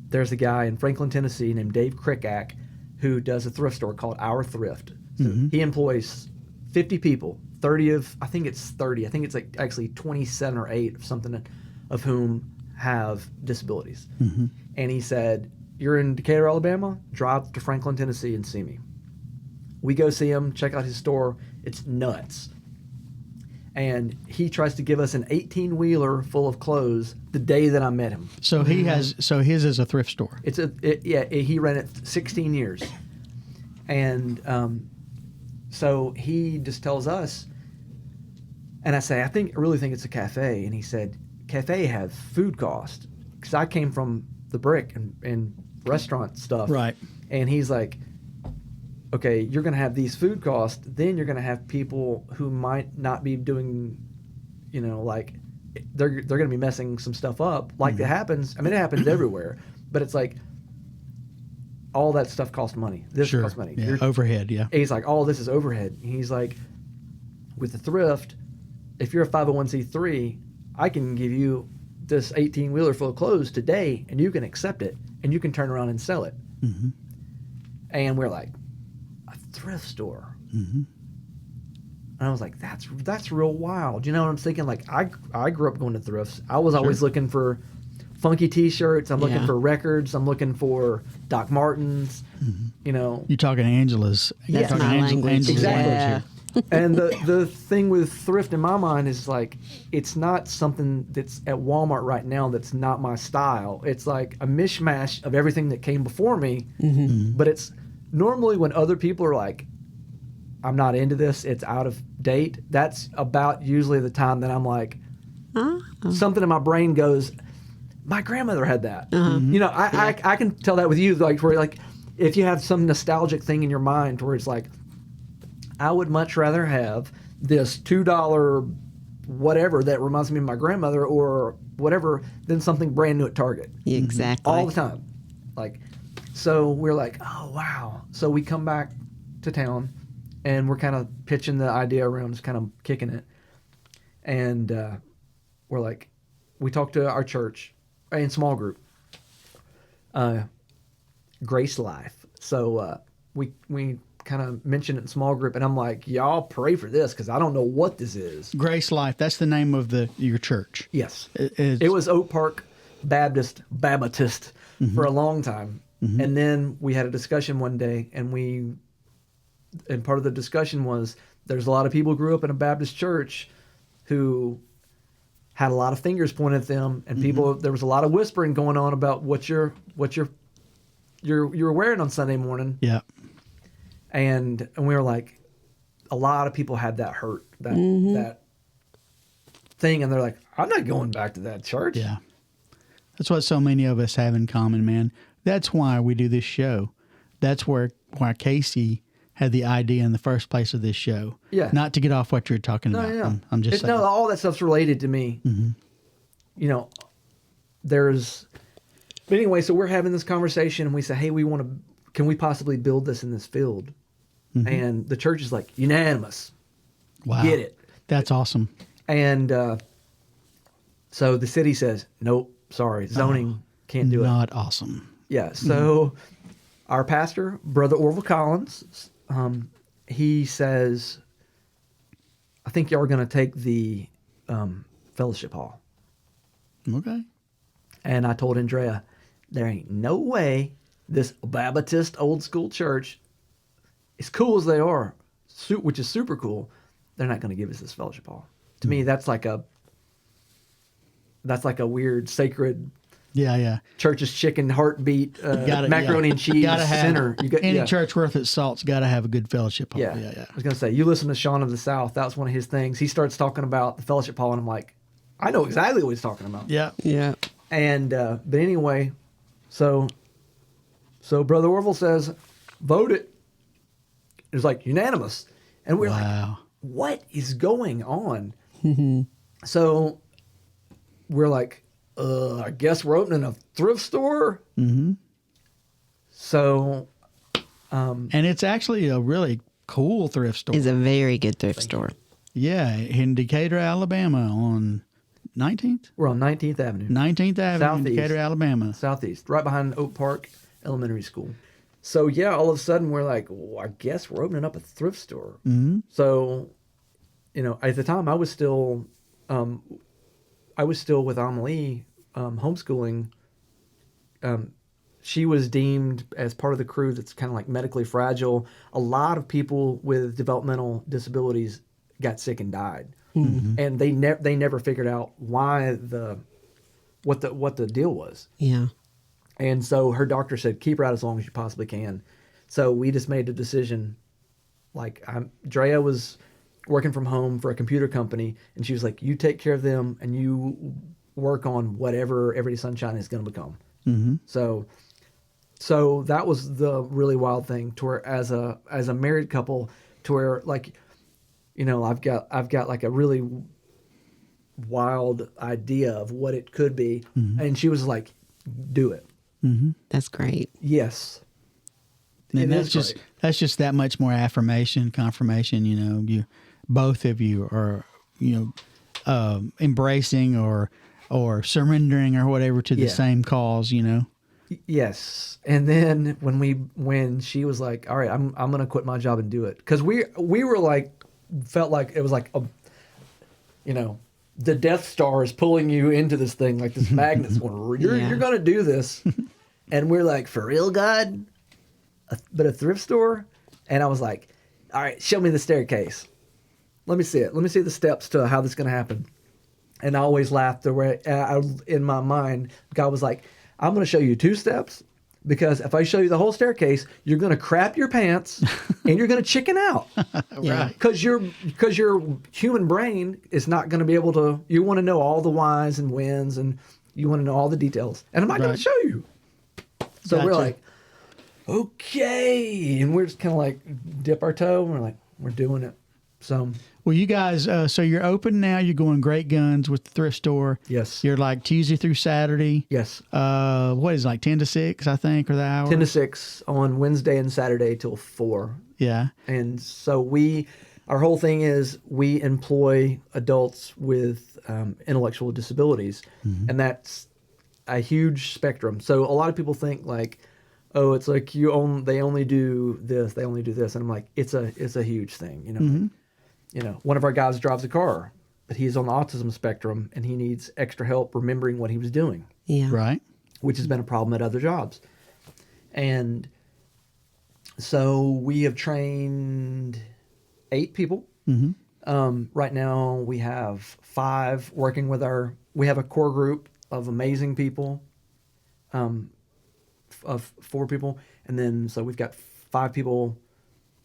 There's a guy in Franklin, Tennessee named Dave Krickack who does a thrift store called Our Thrift. So he employs 50 people. I think it's like actually 27 or 8 of something of whom have disabilities. And he said, you're in Decatur, Alabama, drive to Franklin, Tennessee and see me. We go see him, check out his store. It's nuts. and he tries to give us an 18-wheeler full of clothes the day that I met him. So he has. So his is a thrift store. He ran it 16 years, and so he just tells us, and I say, I really think it's a cafe, and he said, cafe have food cost, because I came from the brick and restaurant stuff, Right. and he's like, okay, you're going to have these food costs, then you're going to have people who might not be doing, like they're going to be messing some stuff up. Like it happens. I mean, it happens everywhere, but it's like all that stuff costs money. This Sure. costs money. Yeah. Overhead. Yeah. He's like, oh, this is overhead. He's like, with the thrift, if you're a 501c3, I can give you this 18-wheeler full of clothes today, and you can accept it, and you can turn around and sell it. Mm-hmm. And we're like, a thrift store. Mm-hmm. And I was like, that's real wild. You know what I'm thinking? Like, I grew up going to thrifts. I was always looking for funky T-shirts. I'm looking Yeah. for records. I'm looking for Doc Martens. You're talking Angela's. Yeah. You're talking My Angela's language. Exactly. Yeah. And the thing with thrift in my mind is like, it's not something that's at Walmart right now that's not my style. It's like a mishmash of everything that came before me. Mm-hmm. But it's normally when other people are like, I'm not into this, it's out of date. That's about usually the time that I'm like, something in my brain goes, my grandmother had that. I can tell that with you, like where like if you have some nostalgic thing in your mind where it's like, I would much rather have this $2 whatever that reminds me of my grandmother or whatever than something brand new at Target. Exactly. All the time. Like, so we're like, oh, wow. So we come back to town and we're kind of pitching the idea around, just kind of kicking it. And we're like, we talked to our church in small group, Grace Life. So we kind of mentioned it in small group, and I'm like, y'all pray for this because I don't know what this is. Grace Life. That's the name of your church. Yes. It's- It was Oak Park Baptist for a long time. And then we had a discussion one day, and part of the discussion was there's a lot of people who grew up in a Baptist church who had a lot of fingers pointed at them, and there was a lot of whispering going on about what you're wearing on Sunday morning. Yeah. And we were like, a lot of people had that hurt, that thing, and they're like, I'm not going back to that church. Yeah. That's what so many of us have in common, man. That's why we do this show. That's why Casey had the idea in the first place of this show. Yeah. Not to get off what you're talking about. Yeah. I'm just saying. No, all that stuff's related to me. But anyway, so we're having this conversation, and we say, hey, can we possibly build this in this field? And the church is like, unanimous. Wow. Get it. That's awesome. And so the city says, nope, sorry, zoning can't do it. Not awesome. Yeah, so our pastor, Brother Orville Collins, he says, I think y'all are going to take the fellowship hall. Okay. And I told Andrea, there ain't no way this Baptist old school church, as cool as they are, which is super cool, they're not going to give us this fellowship hall. To me, that's like a weird sacred Yeah. church's chicken heartbeat Gotta- macaroni yeah. and cheese Gotta have center. any church worth its salt's got to have a good fellowship hall. Yeah. Yeah. I was going to say, you listen to Sean of the South. That was one of his things. He starts talking about the fellowship hall, and I'm like, I know exactly what he's talking about. Yeah. Yeah. And but anyway, so Brother Orville says, vote it. It was like unanimous, and we're like, Wow. what is going on? So we're like, I guess we're opening a thrift store. Mm-hmm. So And it's actually a really cool thrift store. It's a very good thrift store. Yeah, in Decatur, Alabama on 19th? we're on 19th Avenue, 19th Avenue in Southeast. Decatur, Alabama. Southeast, right behind Oak Park Elementary School. So yeah, all of a sudden we're like, well, I guess we're opening up a thrift store. Mm-hmm. So, at the time I was still with Amelie, homeschooling. She was deemed as part of the crew that's kind of like medically fragile. A lot of people with developmental disabilities got sick and died, and they never figured out why what the deal was. Yeah. And so her doctor said, keep her out as long as you possibly can. So we just made a decision. Like, Drea was working from home for a computer company, and she was like, you take care of them and you work on whatever Everyday Sunshine is going to become. Mm-hmm. So that was the really wild thing, to where as a married couple, to where, like, you know, I've got like a really wild idea of what it could be. And she was like, do it. That's great. Yes. And that's just that much more affirmation, confirmation. You know, both of you are, embracing or surrendering or whatever to the same cause. You know. Yes. And then when she was like, all right, I'm gonna quit my job and do it, because we were like, felt like it was like the Death Star is pulling you into this thing, like this magnet's going, you're gonna do this. And we're like, for real, God? But a thrift store? And I was like, all right, show me the staircase. Let me see it. Let me see the steps to how this is going to happen. And I always laughed the way in my mind, God was like, I'm going to show you 2 steps, because if I show you the whole staircase, you're going to crap your pants and you're going to chicken out. Yeah. Because your human brain is not going to be able to, you want to know all the whys and whens, and you want to know all the details. And I'm not going to show you. So we're like, okay. And we're just kind of like dip our toe, and we're like, we're doing it. So, well, you guys, so you're open now. You're going great guns with the thrift store. Yes. You're like Tuesday through Saturday. Yes. What is it, like 10 to 6, I think, or the hour? 10 to 6 on Wednesday and Saturday till 4. Yeah. And so our whole thing is we employ adults with intellectual disabilities, and that's a huge spectrum. So a lot of people think like, oh, it's like they only do this, they only do this, and I'm like, it's a huge thing, you know. You know, one of our guys drives a car, but he's on the autism spectrum, and he needs extra help remembering what he was doing. Yeah. Right. Which has been a problem at other jobs. And so we have trained 8 people. Right now we have 5 working with we have a core group of amazing people, of 4 people. And then, so we've got 5 people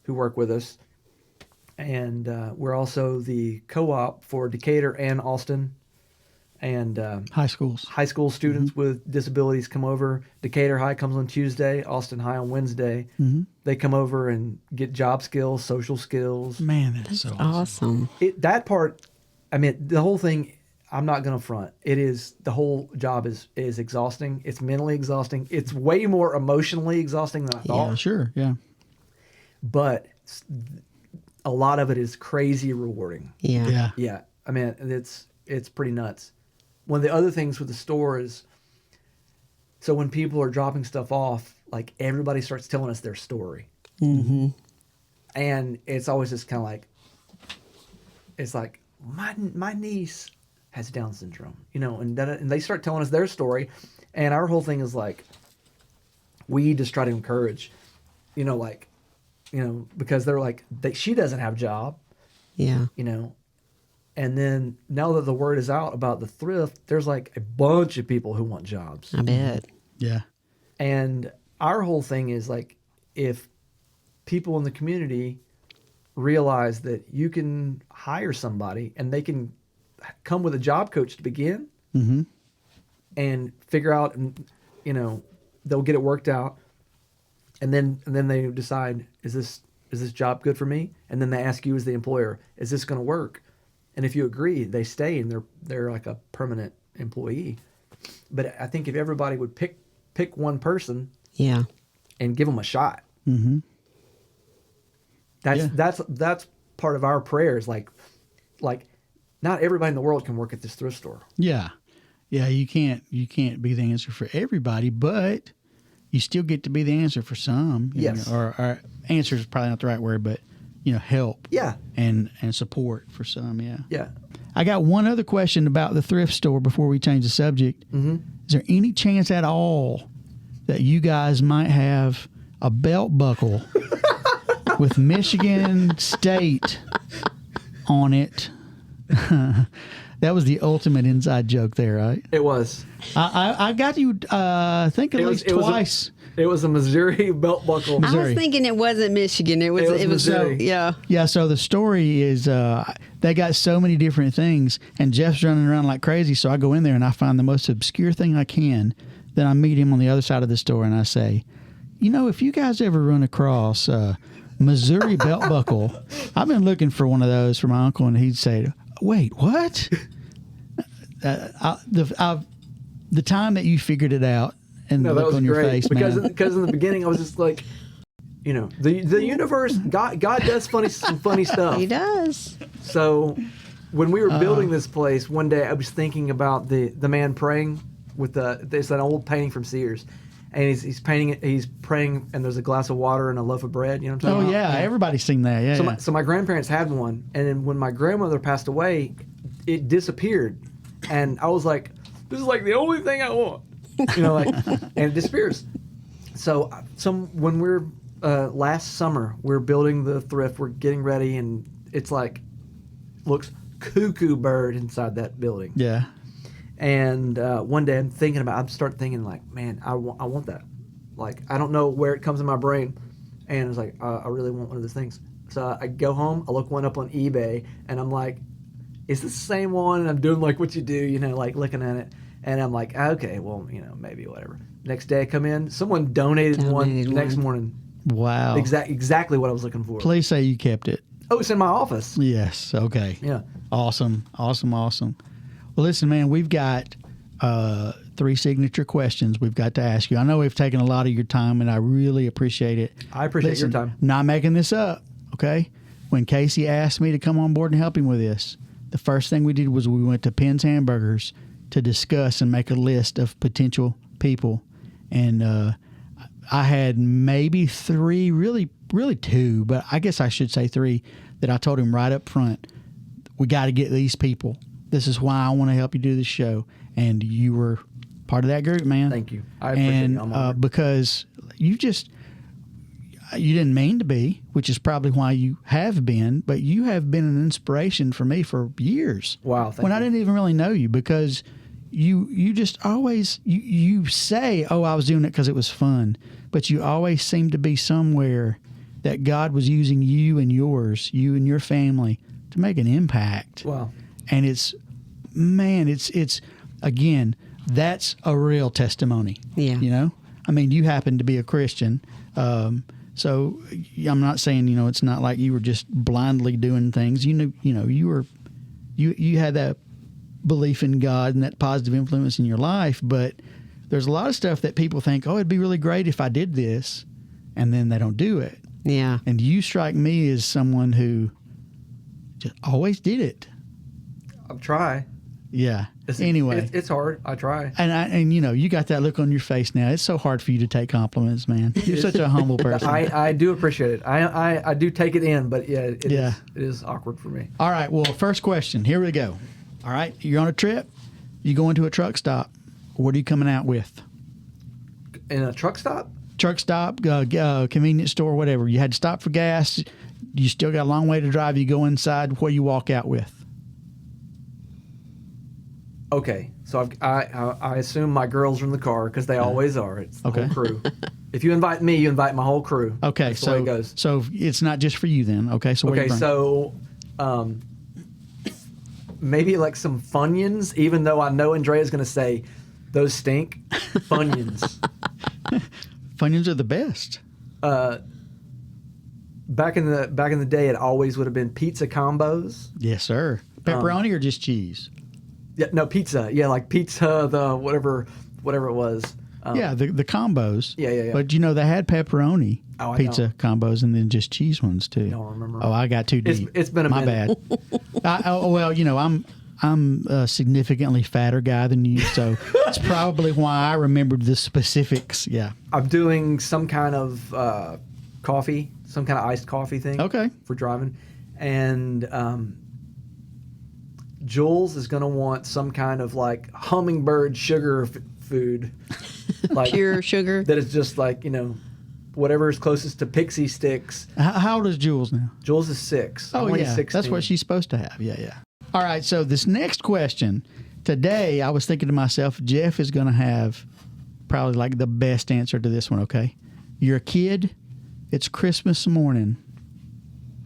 who work with us. And we're also the co-op for Decatur and Austin. And high school students with disabilities come over. Decatur High comes on Tuesday, Austin High on Wednesday. They come over and get job skills, social skills. Man, that's so awesome. That part, I mean, the whole thing, I'm not going to front. The whole job is exhausting. It's mentally exhausting. It's way more emotionally exhausting than I thought. Yeah, sure, yeah. But a lot of it is crazy rewarding. Yeah. Yeah. I mean, it's pretty nuts. One of the other things with the store is, so when people are dropping stuff off, like, everybody starts telling us their story. And it's always just kind of like, it's like, my niece has Down syndrome, you know, and they start telling us their story. And our whole thing is like, we just try to encourage, you know, like, you know, because they're like, she doesn't have a job. Yeah. You know, and then now that the word is out about the thrift, there's like a bunch of people who want jobs. I bet. Yeah. And our whole thing is like, if people in the community realize that you can hire somebody and they can come with a job coach to begin and figure out, and, you know, they'll get it worked out. And then they decide, is this job good for me? And then they ask you as the employer, is this going to work? And if you agree, they stay, and they're like a permanent employee. But I think if everybody would pick one person, yeah, and give them a shot, that's part of our prayers. Like not everybody in the world can work at this thrift store. Yeah, yeah. You can't be the answer for everybody, but you still get to be the answer for some. Yes. Or answer is probably not the right word, but, you know, help. Yeah. And support for some. Yeah. Yeah. I got one other question about the thrift store before we change the subject. Is there any chance at all that you guys might have a belt buckle with Michigan State on it. That was the ultimate inside joke there, right? It was. I got you, I think, at least twice. It was a Missouri belt buckle. I was thinking it wasn't Michigan. It was Missouri. yeah. Yeah, so the story is they got so many different things, and Jeff's running around like crazy, so I go in there and I find the most obscure thing I can. Then I meet him on the other side of the store, and I say, if you guys ever run across Missouri belt buckle, I've been looking for one of those for my uncle, and he'd say, wait, what? The time that you figured it out and the look on your face, because man. Because in the beginning I was just like, the universe, God does some funny stuff. He does. So when we were building this place, one day I was thinking about the man praying with there's an old painting from Sears, and he's painting it. He's praying, and there's a glass of water and a loaf of bread. You know what I'm talking about? Yeah, everybody's seen that. Yeah. So my grandparents had one, and then when my grandmother passed away, it disappeared, and I was like, "This is like the only thing I want," and it disappears. So when we're last summer, we're building the thrift, we're getting ready, and it's like looks cuckoo bird inside that building. Yeah. And one day I'm start thinking like, man, I want that. Like, I don't know where it comes in my brain. And it's like, I really want one of those things. So I go home, I look one up on eBay, and I'm like, is this the same one? And I'm doing like what you do, like looking at it. And I'm like, okay, well, maybe whatever. Next day I come in, someone donated one the next morning. Wow. Exactly what I was looking for. Please say you kept it. Oh, it's in my office. Yes. Okay. Yeah. Awesome. Well, listen, man, we've got 3 signature questions we've got to ask you. I know we've taken a lot of your time, and I really appreciate it. I appreciate your time. Not making this up, okay? When Casey asked me to come on board and help him with this, the first thing we did was we went to Penn's Hamburgers to discuss and make a list of potential people. And I had maybe 3, really 2, but I guess I should say 3, that I told him right up front, we got to get these people. This is why I want to help you do this show. And you were part of that group, man. Thank you. I appreciate you. And because you didn't mean to be, which is probably why you have been, but you have been an inspiration for me for years. Wow. Thank you. I didn't even really know you, because you just always, you say, oh, I was doing it because it was fun, but you always seem to be somewhere that God was using you and yours, you and your family, to make an impact. Wow. And it's again, that's a real testimony. Yeah. I mean, you happen to be a Christian. So I'm not saying, it's not like you were just blindly doing things. You had that belief in God and that positive influence in your life, but there's a lot of stuff that people think, oh, it'd be really great if I did this, and then they don't do it. Yeah. And you strike me as someone who just always did it. I'll try. Yeah. Anyway, it's hard. I try. And you got that look on your face now. It's so hard for you to take compliments, man. You're such a humble person. I do appreciate it. I do take it in, but it is awkward for me. All right. Well, first question. Here we go. All right. You're on a trip. You go into a truck stop. What are you coming out with? In a truck stop? Truck stop, convenience store, whatever. You had to stop for gas. You still got a long way to drive. You go inside. What do you walk out with? Okay, so I assume my girls are in the car, because they always are. It's the whole crew. If you invite me, you invite my whole crew. Okay, that's the way it goes. So it's not just for you then. Okay, so maybe like some Funyuns, even though I know Andrea's going to say those stink. Funyuns. Funyuns are the best. Back in the day, it always would have been pizza combos. Yes, sir. Pepperoni or just cheese? Yeah, no, pizza. Yeah, like pizza, the whatever it was. The combos. Yeah. But they had pepperoni pizza combos and then just cheese ones too. I don't remember. Oh, I got too deep. It's been a minute. My bad. I'm a significantly fatter guy than you, so that's probably why I remembered the specifics. Yeah. I'm doing some kind of coffee, some kind of iced coffee thing. Okay. For driving, and Jules is going to want some kind of like hummingbird sugar food, like pure sugar that is just like whatever is closest to pixie sticks. How old is Jules now? Jules is 6. Oh, I'm only yeah. 16. That's what she's supposed to have. Yeah, yeah. All right. So this next question today, I was thinking to myself, Jeff is going to have probably like the best answer to this one. Okay. You're a kid. It's Christmas morning.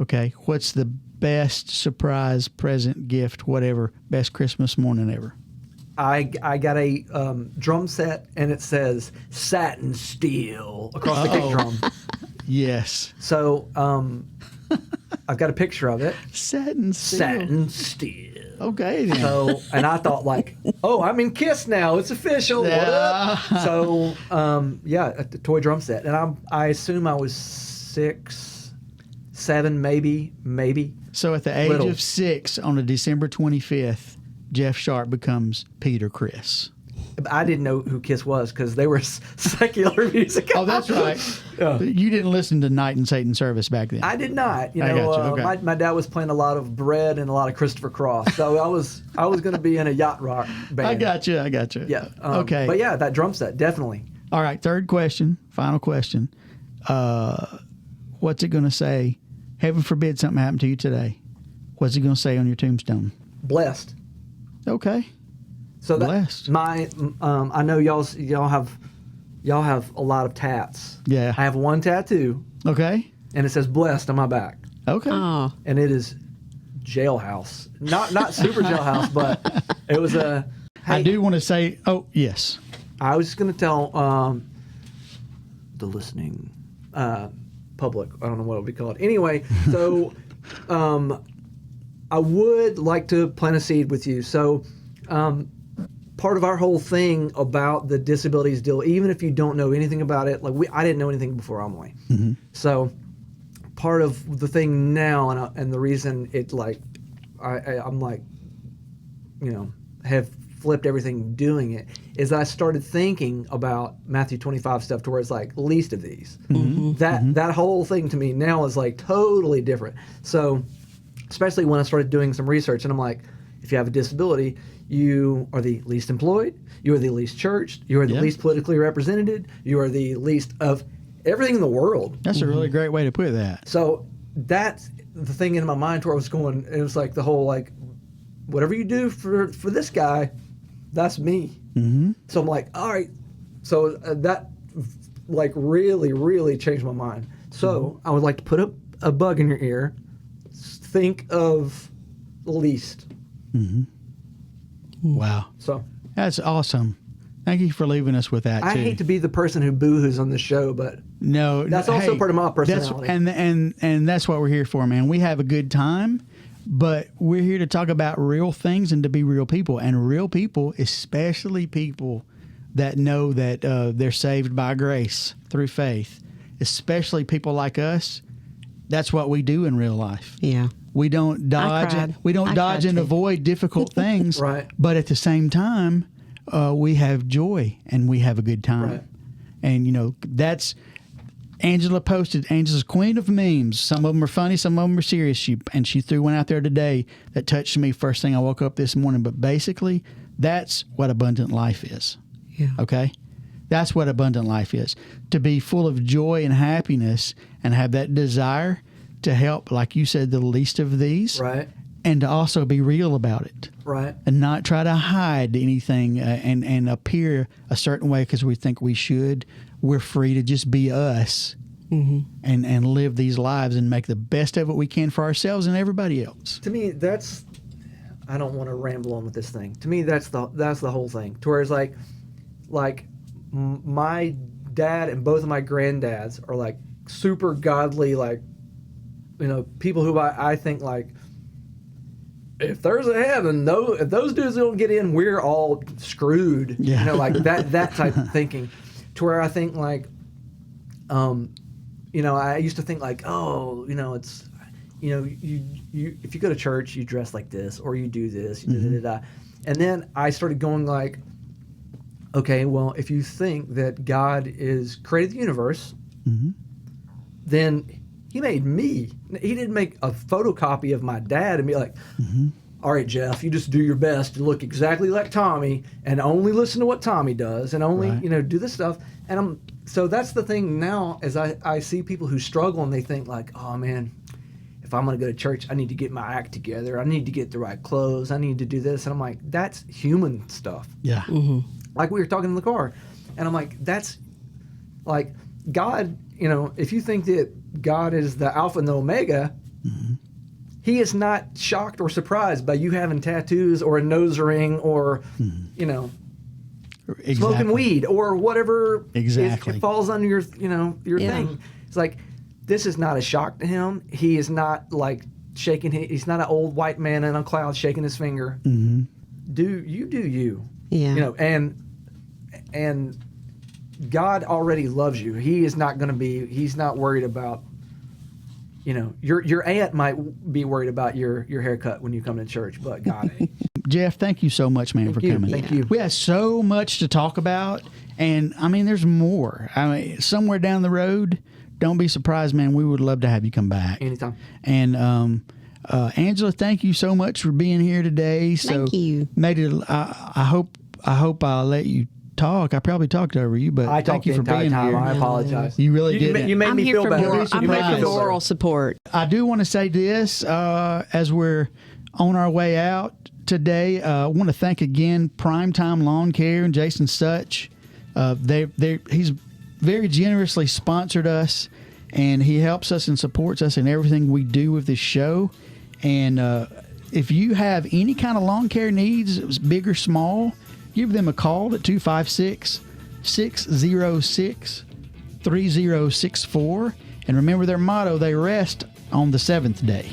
Okay. What's the best surprise, present, gift, whatever, best Christmas morning ever? I got a drum set, and it says satin steel across the kick drum. Yes. So I've got a picture of it. Satin steel. Satin steel. Okay. Then. So, and I thought like, oh, I'm in Kiss now. It's official. What up? So, yeah, a toy drum set. And I assume I was 6, 7, maybe. So at the age Little. of 6 on a December 25th, Jeff Sharp becomes Peter Criss. I didn't know who Kiss was because they were secular music. Oh, that's right. Yeah. You didn't listen to Night and Satan Service back then. I did not. You I know, got you. Okay. my dad was playing a lot of Bread and a lot of Christopher Cross, so I was going to be in a yacht rock band. I got you. Yeah. Okay. But yeah, that drum set definitely. All right. Third question. Final question. What's it going to say? Heaven forbid something happened to you today. What's it going to say on your tombstone? Blessed. Okay. So that Blessed. I know y'all have a lot of tats. Yeah. I have one tattoo, Okay. and it says "blessed" on my back, Okay. Oh, and it is jailhouse. Not super jailhouse, but it was a. I Hey, do want to say, oh, yes. I was just gonna tell the listening public. I don't know what it would be called. Anyway, so I would like to plant a seed with you. So. Part of our whole thing about the disabilities deal, even if you don't know anything about it, like I didn't know anything before Amelie. Mm-hmm. So part of the thing now, and the reason it like, I'm like, you know, have flipped everything doing it, is I started thinking about Matthew 25 stuff to where it's like least of these. Mm-hmm. That whole thing to me now is like totally different. So especially when I started doing some research, and I'm like, if you have a disability, you are the least employed, you are the least churched, you are the least politically represented, you are the least of everything in the world. That's a really great way to put that. So that's the thing in my mind where I was going, it was like the whole like, whatever you do for this guy, that's me. Mm-hmm. So I'm like, all right. So that like really, really changed my mind. So I would like to put a bug in your ear. Think of the least. Wow. So That's awesome. Thank you for leaving us with that, too. I hate to be the person who boo-hoos on the show, but No, that's also part of my personality. And that's what we're here for, man. We have a good time, but we're here to talk about real things and to be real people. And real people, especially people that know that they're saved by grace through faith, especially people like us. That's what we do in real life. yeah. We don't dodge. cried. We don't I dodge cried and too. avoid difficult things. Right. But at the same time, we have joy and we have a good time. Right. And you know that's Angela posted. Angela's queen of memes. Some of them are funny. Some of them are serious. She threw one out there today that touched me first thing I woke up this morning. But basically, that's what abundant life is. Yeah. Okay. That's what abundant life is. To be full of joy and happiness and have that desire to help, like you said, the least of these. right, And to also be real about it right, and not try to hide anything and appear a certain way because we think we should. We're free to just be us and live these lives and make the best of it we can for ourselves and everybody else. to me, that's. I don't want to ramble on with this thing. To me, that's the whole thing. To where it's like my dad and both of my granddads are like super godly, like, you know, people who I think like, if there's a heaven, if those dudes don't get in, we're all screwed. Yeah. You know, like that type of thinking. To where I think like, you know, I used to think like, oh, you know, it's, you know, you if you go to church, you dress like this, or you do this, you da-da-da-da. And then I started going like, okay, well, if you think that God is created the universe, then he made me. He didn't make a photocopy of my dad and be like, all right, Jeff, you just do your best to look exactly like Tommy and only listen to what Tommy does and only, Right. you know, do this stuff. And so that's the thing now, as I see people who struggle and they think like, oh man, if I'm going to go to church, I need to get my act together. I need to get the right clothes. I need to do this. And I'm like, that's human stuff. Yeah. Like we were talking in the car. And I'm like, that's like God, you know, if you think that God is the Alpha and the Omega, he is not shocked or surprised by you having tattoos or a nose ring or, you know, smoking weed or whatever it falls under your, you know, your thing. It's like, this is not a shock to him. He is not like shaking. He's not an old white man in a cloud shaking his finger. Do you? Yeah. You know, and God already loves you. He is not going to be. He's not worried about. You know, your aunt might be worried about your haircut when you come to church, but God ain't. Jeff, thank you so much, man, for coming. Thank you. We have so much to talk about, and I mean, there's more. I mean, somewhere down the road, don't be surprised, man. We would love to have you come back Anytime. And Angela, thank you so much for being here today. Thank you. I hope I'll let you talk. I probably talked over you, but I thank talked you the for entire being time. here. I apologize. You really did. You made I'm me here feel for better. moral, I'm You made here me for feel better. moral support. I do want to say this as we're on our way out today. I want to thank again Primetime Lawn Care and Jason Such. He's very generously sponsored us, and he helps us and supports us in everything we do with this show. And if you have any kind of lawn care needs, big or small, give them a call at 256-606-3064. And remember their motto, they rest on the seventh day.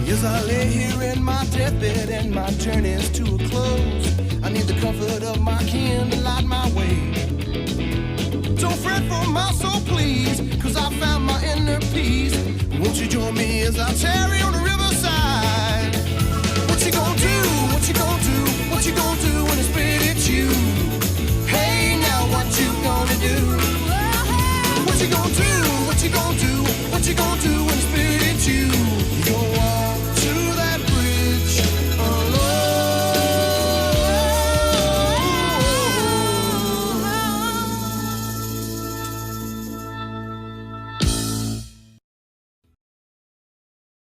As I lay here in my deathbed and my journey's to a close, I need the comfort of my kin to light my way. Don't fret for my soul, please, 'cause I found my inner peace. Won't you join me as I tarry on the river?